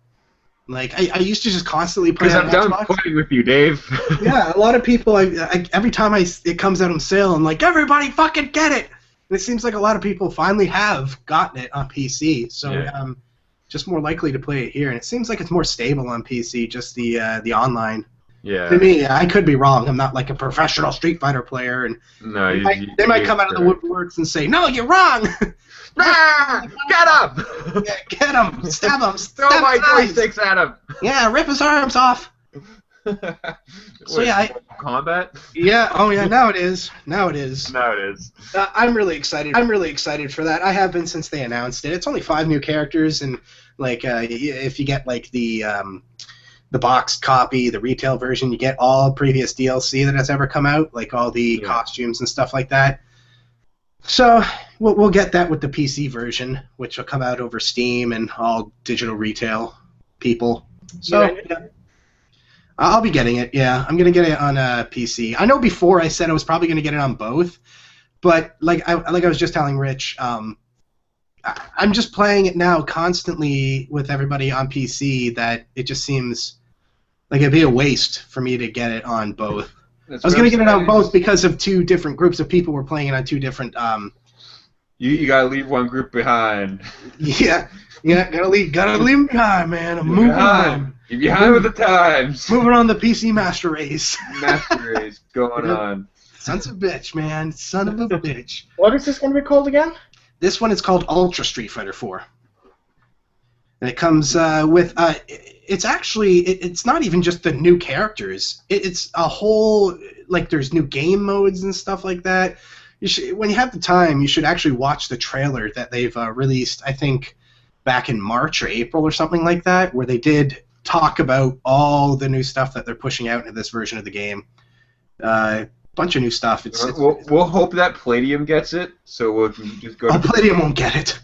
Speaker 1: Like, I used to just constantly play on Xbox.
Speaker 3: Because I'm done playing with you, Dave.
Speaker 1: Yeah, a lot of people, every time it comes out on sale, I'm like, everybody fucking get it! And it seems like a lot of people finally have gotten it on PC, so I'm just more likely to play it here. And it seems like it's more stable on PC, just the online.
Speaker 3: Yeah.
Speaker 1: To me, I could be wrong. I'm not like a professional Street Fighter player, and
Speaker 3: no,
Speaker 1: they might come out of the woodworks and say, "No, you're wrong."
Speaker 3: Get him!
Speaker 1: Yeah, get him! Stab him!
Speaker 3: Throw my joysticks at him!
Speaker 1: Yeah, rip his arms off. So yeah,
Speaker 3: combat.
Speaker 1: Yeah. Oh yeah. Now it is. Now it is. I'm really excited for that. I have been since they announced it. It's only 5 new characters, and like if you get like the boxed copy, the retail version, you get all previous DLC that has ever come out, like all the costumes and stuff like that. So we'll get that with the PC version, which will come out over Steam and all digital retail people. So I'll be getting it. Yeah, I'm gonna get it on PC. I know before I said I was probably gonna get it on both, but like I was just telling Rich, I'm just playing it now constantly with everybody on PC that it just seems like it'd be a waste for me to get it on both. I was going to get it on both because of 2 different groups of people were playing it on 2 different...
Speaker 3: You got to leave one group behind.
Speaker 1: Yeah, gotta leave them behind, man. I'm moving on.
Speaker 3: You're behind with the times.
Speaker 1: Moving on the PC Master Race.
Speaker 3: Master Race going on.
Speaker 1: Son's a bitch, man. Son of a bitch.
Speaker 2: What is this going to be called again?
Speaker 1: This one is called Ultra Street Fighter 4. And it comes with... it's actually... It's not even just the new characters. It's a whole... Like, there's new game modes and stuff like that. When you have the time, you should actually watch the trailer that they've released, I think, back in March or April or something like that, where they did talk about all the new stuff that they're pushing out into this version of the game. Bunch of new stuff.
Speaker 3: We'll hope that Palladium gets it, so we'll just go.
Speaker 1: Palladium won't get it.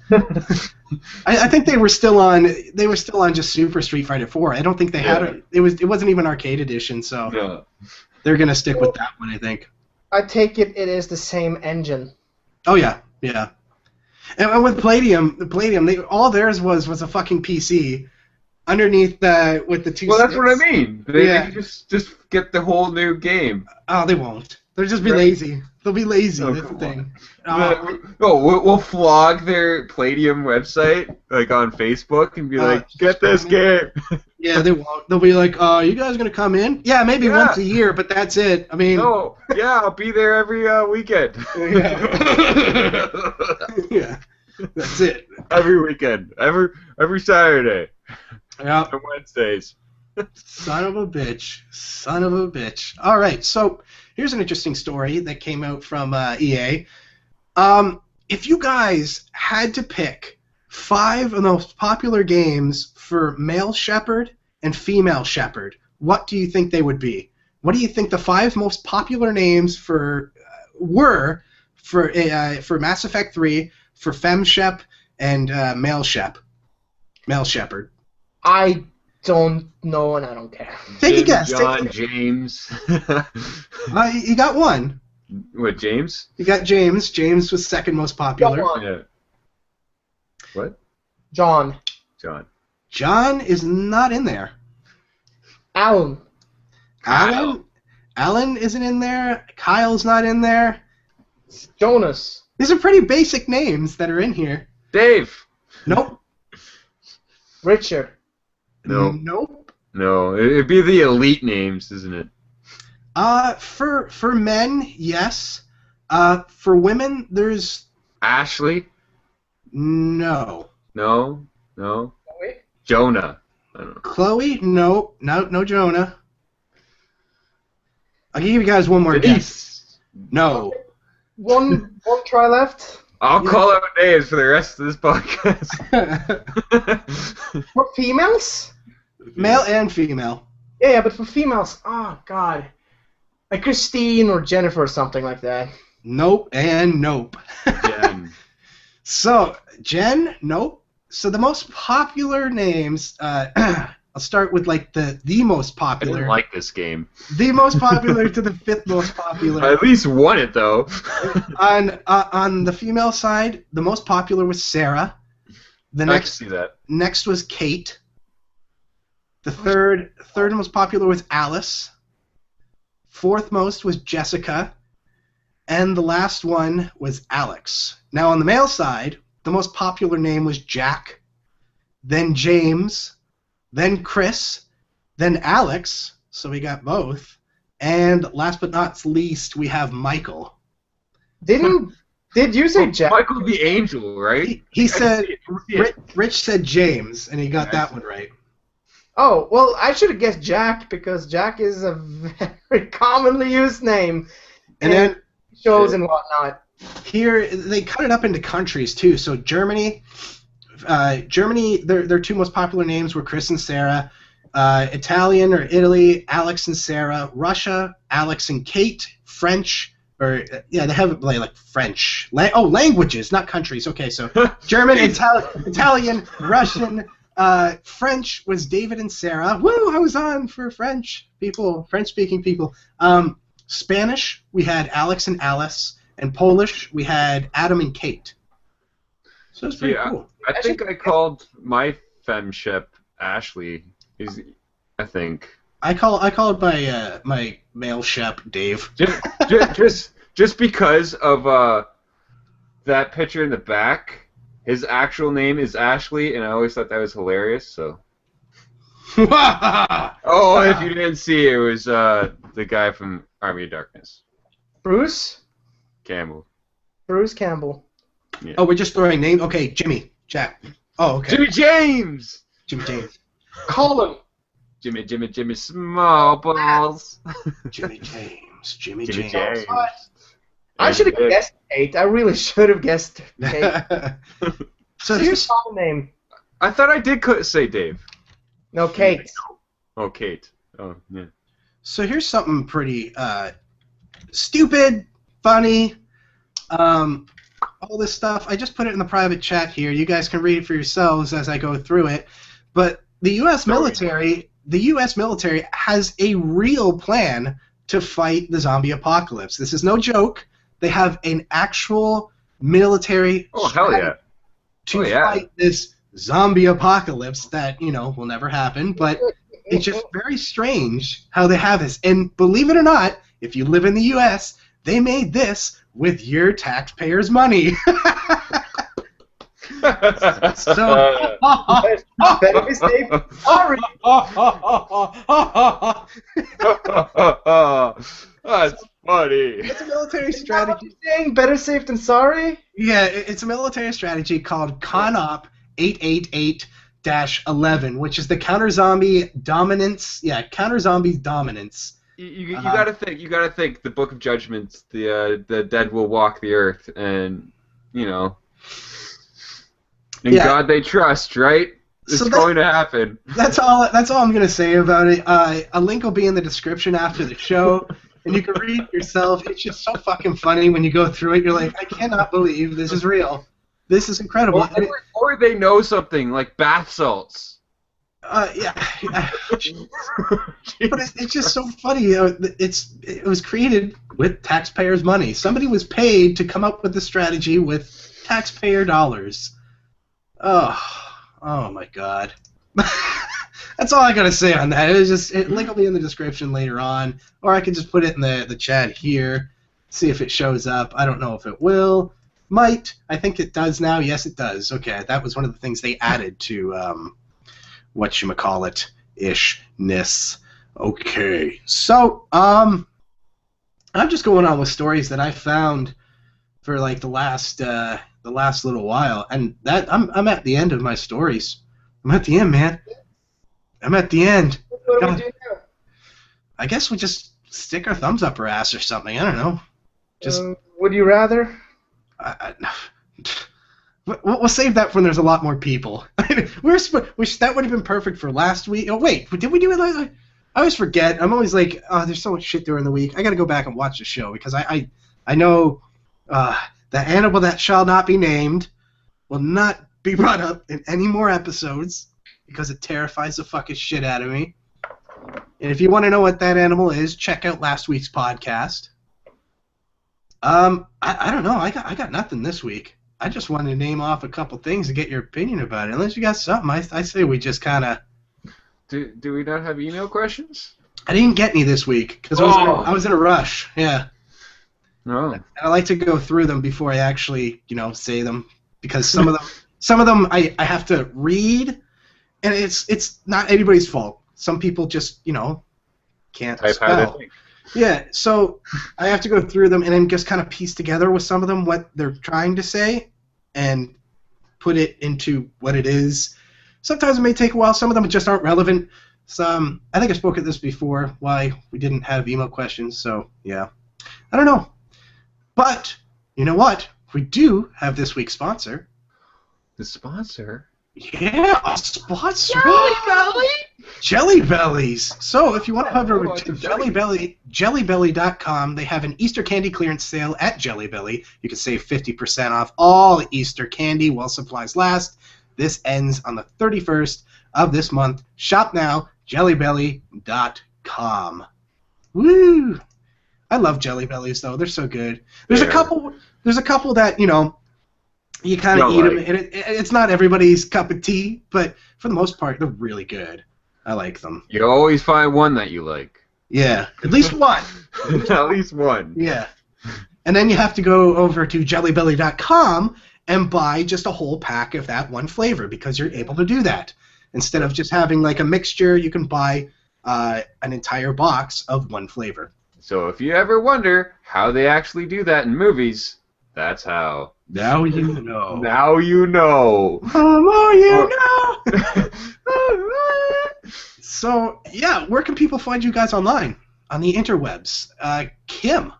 Speaker 1: I think they were still on. They were still on just Super Street Fighter 4. I don't think they had it. It wasn't even arcade edition, so they're gonna stick with that one, I think.
Speaker 2: I take it is the same engine.
Speaker 1: Oh yeah. And with Palladium, all theirs was a fucking PC. Underneath with the 2
Speaker 3: Well, that's
Speaker 1: sticks.
Speaker 3: what I mean. They can just get the whole new game.
Speaker 1: Oh, they won't. They'll just be lazy. They'll be lazy. That's the thing.
Speaker 3: We'll flog their Palladium website like on Facebook and be like, "Get this game."
Speaker 1: Yeah, they won't. They'll be like, you guys gonna come in? Yeah, maybe once a year, but that's it. I mean,
Speaker 3: no, I'll be there every weekend.
Speaker 1: Yeah, that's it.
Speaker 3: Every weekend, every Saturday.
Speaker 1: Yeah.
Speaker 3: On Wednesdays.
Speaker 1: Son of a bitch. All right, so here's an interesting story that came out from EA. If you guys had to pick 5 of the most popular games for male shepherd and female shepherd, what do you think they would be? What do you think the 5 most popular names were for Mass Effect 3, for FemShep and Male Shepherd.
Speaker 2: I don't know, and I don't care.
Speaker 1: Take a guess.
Speaker 3: John, James.
Speaker 1: You got one.
Speaker 3: What, James?
Speaker 1: You got James. James was second most popular.
Speaker 3: Yeah. What?
Speaker 2: John.
Speaker 1: John is not in there.
Speaker 2: Alan.
Speaker 1: Alan isn't in there. Kyle's not in there.
Speaker 2: Jonas.
Speaker 1: These are pretty basic names that are in here.
Speaker 3: Dave.
Speaker 1: Nope.
Speaker 2: Richard.
Speaker 3: No.
Speaker 1: Nope.
Speaker 3: No, it'd be the elite names, isn't it?
Speaker 1: For men, yes. For women, there's
Speaker 3: Ashley.
Speaker 1: no.
Speaker 3: No.
Speaker 2: Wait.
Speaker 3: Jonah. I don't know.
Speaker 1: Chloe, no Jonah. I'll give you guys one more guess.
Speaker 3: Denise.
Speaker 1: No.
Speaker 2: One try left.
Speaker 3: I'll call out names for the rest of this podcast.
Speaker 2: For females?
Speaker 1: Male and female.
Speaker 2: Yeah, but for females, oh god. Like Christine or Jennifer or something like that.
Speaker 1: Nope and nope.
Speaker 3: Jen.
Speaker 1: So, Jen, nope. So the most popular names, I'll start with like the most
Speaker 3: I
Speaker 1: popular.
Speaker 3: didn't like this game.
Speaker 1: The most popular to the fifth most
Speaker 3: I
Speaker 1: popular.
Speaker 3: at least won it, though.
Speaker 1: On the female side, the most popular was Sarah. The
Speaker 3: I can
Speaker 1: next
Speaker 3: see that.
Speaker 1: next was Kate. The third most popular was Alice. Fourth most was Jessica. And the last one was Alex. Now on the male side, the most popular name was Jack, then James, then Chris, then Alex, so we got both, and last but not least, we have Michael.
Speaker 2: Did you say Jack?
Speaker 3: Michael the Angel, right?
Speaker 1: He
Speaker 3: I
Speaker 1: said,
Speaker 3: see it.
Speaker 1: Rich said James, and he got that one right.
Speaker 2: Oh, well, I should have guessed Jack because Jack is a very commonly used name.
Speaker 1: And then
Speaker 2: shows and whatnot.
Speaker 1: here, they cut it up into countries, too. So Germany, their two most popular names were Chris and Sarah. Italian or Italy, Alex and Sarah. Russia, Alex and Kate. French, they have like French. Languages, not countries. Okay, so German, Italian, Russian, French was David and Sarah. Woo, I was on for French-speaking people. Spanish, we had Alex and Alice. And Polish, we had Adam and Kate. So it's pretty cool.
Speaker 3: I think I called my femship Ashley. I think.
Speaker 1: I call it my male shep Dave.
Speaker 3: Just because of that picture in the back. His actual name is Ashley, and I always thought that was hilarious. So. Oh, if you didn't see it, was the guy from Army of Darkness.
Speaker 2: Bruce
Speaker 3: Campbell.
Speaker 1: Yeah. Oh, we're just throwing names. Okay, Jimmy, Jack. Oh, okay.
Speaker 3: Jimmy James.
Speaker 2: Colin.
Speaker 3: Jimmy Small Balls.
Speaker 1: Jimmy James.
Speaker 2: I should have guessed Kate. I really should have guessed Kate.
Speaker 1: So
Speaker 2: here's a name.
Speaker 3: I thought I did say Dave.
Speaker 2: No, Kate.
Speaker 3: Oh, Kate. Oh, yeah.
Speaker 1: So here's something pretty stupid, funny, all this stuff. I just put it in the private chat here. You guys can read it for yourselves as I go through it. But the U.S. military has a real plan to fight the zombie apocalypse. This is no joke. They have an actual military strategy to fight this zombie apocalypse that, will never happen. But it's just very strange how they have this. And believe it or not, if you live in the U.S., they made this with your taxpayers' money. So,
Speaker 2: better be safe. Sorry.
Speaker 3: That's funny.
Speaker 1: It's a military strategy.
Speaker 2: Saying better safe than sorry?
Speaker 1: Yeah, it's a military strategy called ConOp 888-11, which is the counter-zombie dominance. Yeah, counter-zombie dominance.
Speaker 3: You gotta think. You gotta think. The Book of Judgment. The dead will walk the earth, and in God they trust. Right? It's going to happen.
Speaker 1: That's all I'm gonna say about it. A link will be in the description after the show. and you can read it yourself. It's just so fucking funny when you go through it. You're like, I cannot believe this is real. This is incredible.
Speaker 3: Or they know something, like bath salts.
Speaker 1: Yeah. But it's just so funny. It was created with taxpayers' money. Somebody was paid to come up with the strategy with taxpayer dollars. Oh my God. That's all I gotta say on that. Link will be in the description later on, or I can just put it in the chat here. See if it shows up. I don't know if it will. Might. I think it does now. Yes, it does. Okay, that was one of the things they added to whatchamacallit-ishness. Okay, so I'm just going on with stories that I found for like the last little while, and that I'm at the end of my stories. I'm at the end, man. I'm at the end.
Speaker 2: What do we do now?
Speaker 1: I guess we just stick our thumbs up our ass or something. I don't know. Just
Speaker 2: would you rather?
Speaker 1: We'll save that when there's a lot more people. That would have been perfect for last week. Oh wait, did we do it last week? I always forget. I'm always like, oh, there's so much shit during the week. I got to go back and watch the show because I know the animal that shall not be named will not be brought up in any more episodes because it terrifies the fucking shit out of me. And if you want to know what that animal is, check out last week's podcast. I don't know. I got nothing this week. I just wanted to name off a couple things and get your opinion about it. Unless you got something, I say we just kind of.
Speaker 3: Do we not have email questions?
Speaker 1: I didn't get any this week because I was in a rush. Yeah.
Speaker 3: No.
Speaker 1: And I like to go through them before I actually, say them because some of them I have to read, and it's not anybody's fault. Some people just can't spell. Yeah, so I have to go through them and then just kind of piece together with some of them what they're trying to say and put it into what it is. Sometimes it may take a while. Some of them just aren't relevant. Some, I think I spoke at this before, why we didn't have email questions, so yeah. I don't know. But, you know what? We do have this week's sponsor.
Speaker 3: The sponsor?
Speaker 1: Yeah, a sponsor.
Speaker 2: Jelly Belly?
Speaker 1: Jelly Bellies. So if you want to head over to jellybelly.com, they have an Easter candy clearance sale at Jelly Belly. You can save 50% off all Easter candy while supplies last. This ends on the 31st of this month. Shop now, jellybelly.com. Woo! I love Jelly Bellies though. They're so good. There's a couple that, you kind of eat them, and it's not everybody's cup of tea, but for the most part, they're really good. I like them.
Speaker 3: You always find one that you like.
Speaker 1: Yeah, at least one.
Speaker 3: At least one.
Speaker 1: Yeah. And then you have to go over to jellybelly.com and buy just a whole pack of that one flavor because you're able to do that. Instead of just having like a mixture, you can buy an entire box of one flavor.
Speaker 3: So if you ever wonder how they actually do that in movies, that's how.
Speaker 1: Now you know.
Speaker 3: Now you know.
Speaker 1: The more you know. So, yeah, where can people find you guys online? On the interwebs. Kim.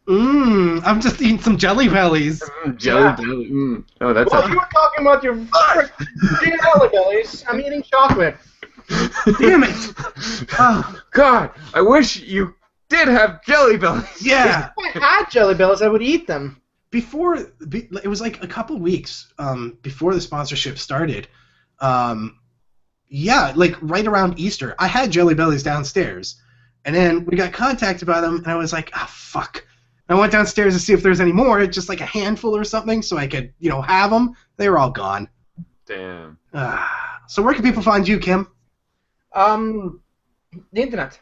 Speaker 1: I'm just eating some Jelly Bellies.
Speaker 3: Jelly Belly. Oh, that's.
Speaker 2: Well, you were talking about your Jelly Bellies. I'm eating chocolate.
Speaker 1: Damn it!
Speaker 3: Oh, God, I wish you did have Jelly Bellies.
Speaker 1: Yeah.
Speaker 2: If I had Jelly Bellies, I would eat them.
Speaker 1: It was like a couple weeks before the sponsorship started. Yeah, like right around Easter, I had Jelly Bellies downstairs, and then we got contacted by them, and I was like, ah, fuck. I went downstairs to see if there's any more, just like a handful or something, so I could, have them. They were all gone.
Speaker 3: Damn.
Speaker 1: So where can people find you, Kim?
Speaker 2: The internet.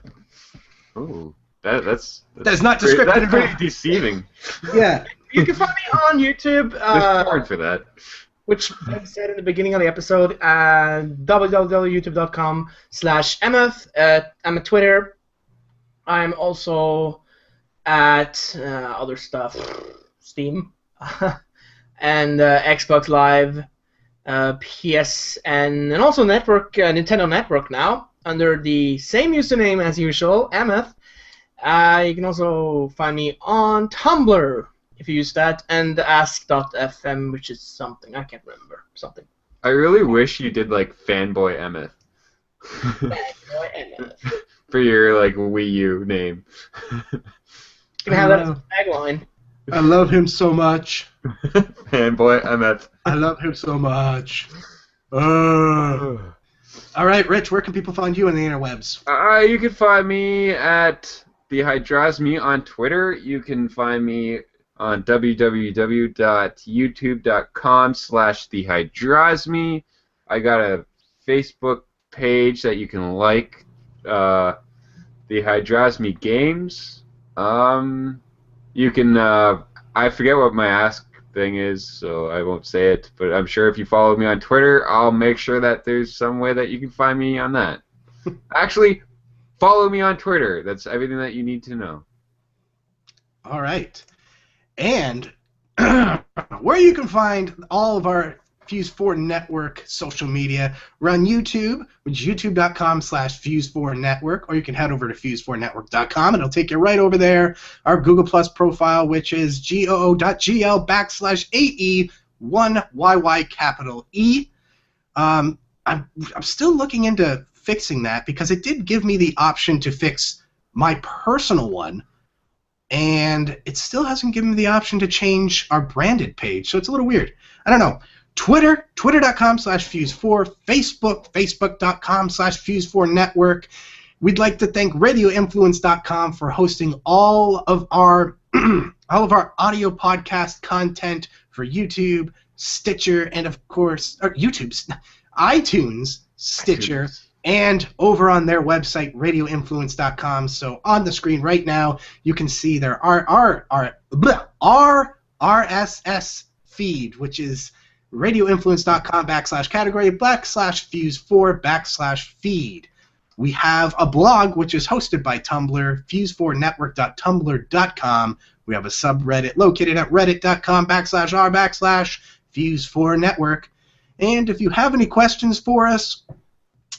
Speaker 3: Ooh, that's
Speaker 1: not descriptive.
Speaker 3: That's pretty deceiving.
Speaker 1: Yeah.
Speaker 2: You can find me on YouTube.
Speaker 3: There's porn for that.
Speaker 2: Which I said in the beginning of the episode, www.youtube.com/Emmeth. I'm at Twitter. I'm also at other stuff, Steam, and Xbox Live, PSN, and also Nintendo Network now, under the same username as usual, Emmeth. You can also find me on Tumblr, if you use that, and ask.fm, which is something, I can't remember, something.
Speaker 3: I really wish you did, like, Fanboy Emmeth.
Speaker 2: Fanboy Emmeth.
Speaker 3: for your like Wii U name.
Speaker 2: You can have that as a tagline.
Speaker 1: I love him so much.
Speaker 3: Fanboy Emmeth.
Speaker 1: I love him so much. All right, Rich, where can people find you on the interwebs?
Speaker 3: You can find me at TheHydrosme on Twitter. You can find me on www.youtube.com/TheHydrosme. I got a Facebook page that you can like, TheHydrosme Games. You can, I forget what my ask thing is, so I won't say it, but I'm sure if you follow me on Twitter, I'll make sure that there's some way that you can find me on that. Actually, follow me on Twitter. That's everything that you need to know.
Speaker 1: All right. And where you can find all of our Fuse-4 Network social media, we're on YouTube, which is youtube.com/Fuse-4 Network, or you can head over to Fuse4Network.com, and it'll take you right over there. Our Google Plus profile, which is goo.gl/AE1YY I'm still looking into fixing that because it did give me the option to fix my personal one, and it still hasn't given me the option to change our branded page, so it's a little weird. I don't know. Twitter, twitter.com/Fuse4, Facebook, facebook.com/Fuse4 Network. We'd like to thank RadioInfluence.com for hosting all of our audio podcast content for YouTube, Stitcher, and of course, iTunes, Stitcher, and over on their website, RadioInfluence.com. So on the screen right now, you can see their RSS feed, which is radioinfluence.com/category/Fuse4/feed. We have a blog which is hosted by Tumblr, Fuse4Network.tumblr.com. We have a subreddit located at reddit.com/r/Fuse4Network. And if you have any questions for us,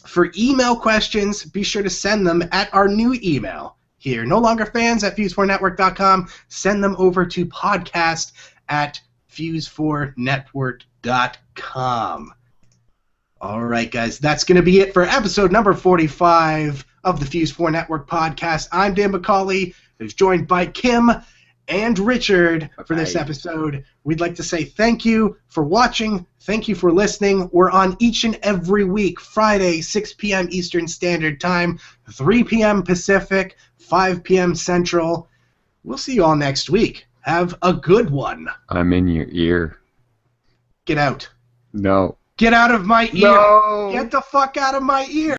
Speaker 1: for email questions, be sure to send them at our new email here. No longer fans at Fuse4Network.com. Send them over to podcast@Fuse4Network.com. All right, guys, that's going to be it for episode number 45 of the Fuse-4 Network podcast. I'm Dan McCauley, who's joined by Kim and Richard for this episode. We'd like to say thank you for watching. Thank you for listening. We're on each and every week, Friday, 6 p.m. Eastern Standard Time, 3 p.m. Pacific, 5 p.m. Central. We'll see you all next week. Have a good one.
Speaker 3: I'm in your ear.
Speaker 1: Get out.
Speaker 3: No.
Speaker 1: Get out of my ear.
Speaker 3: No.
Speaker 1: Get the fuck out of my ear.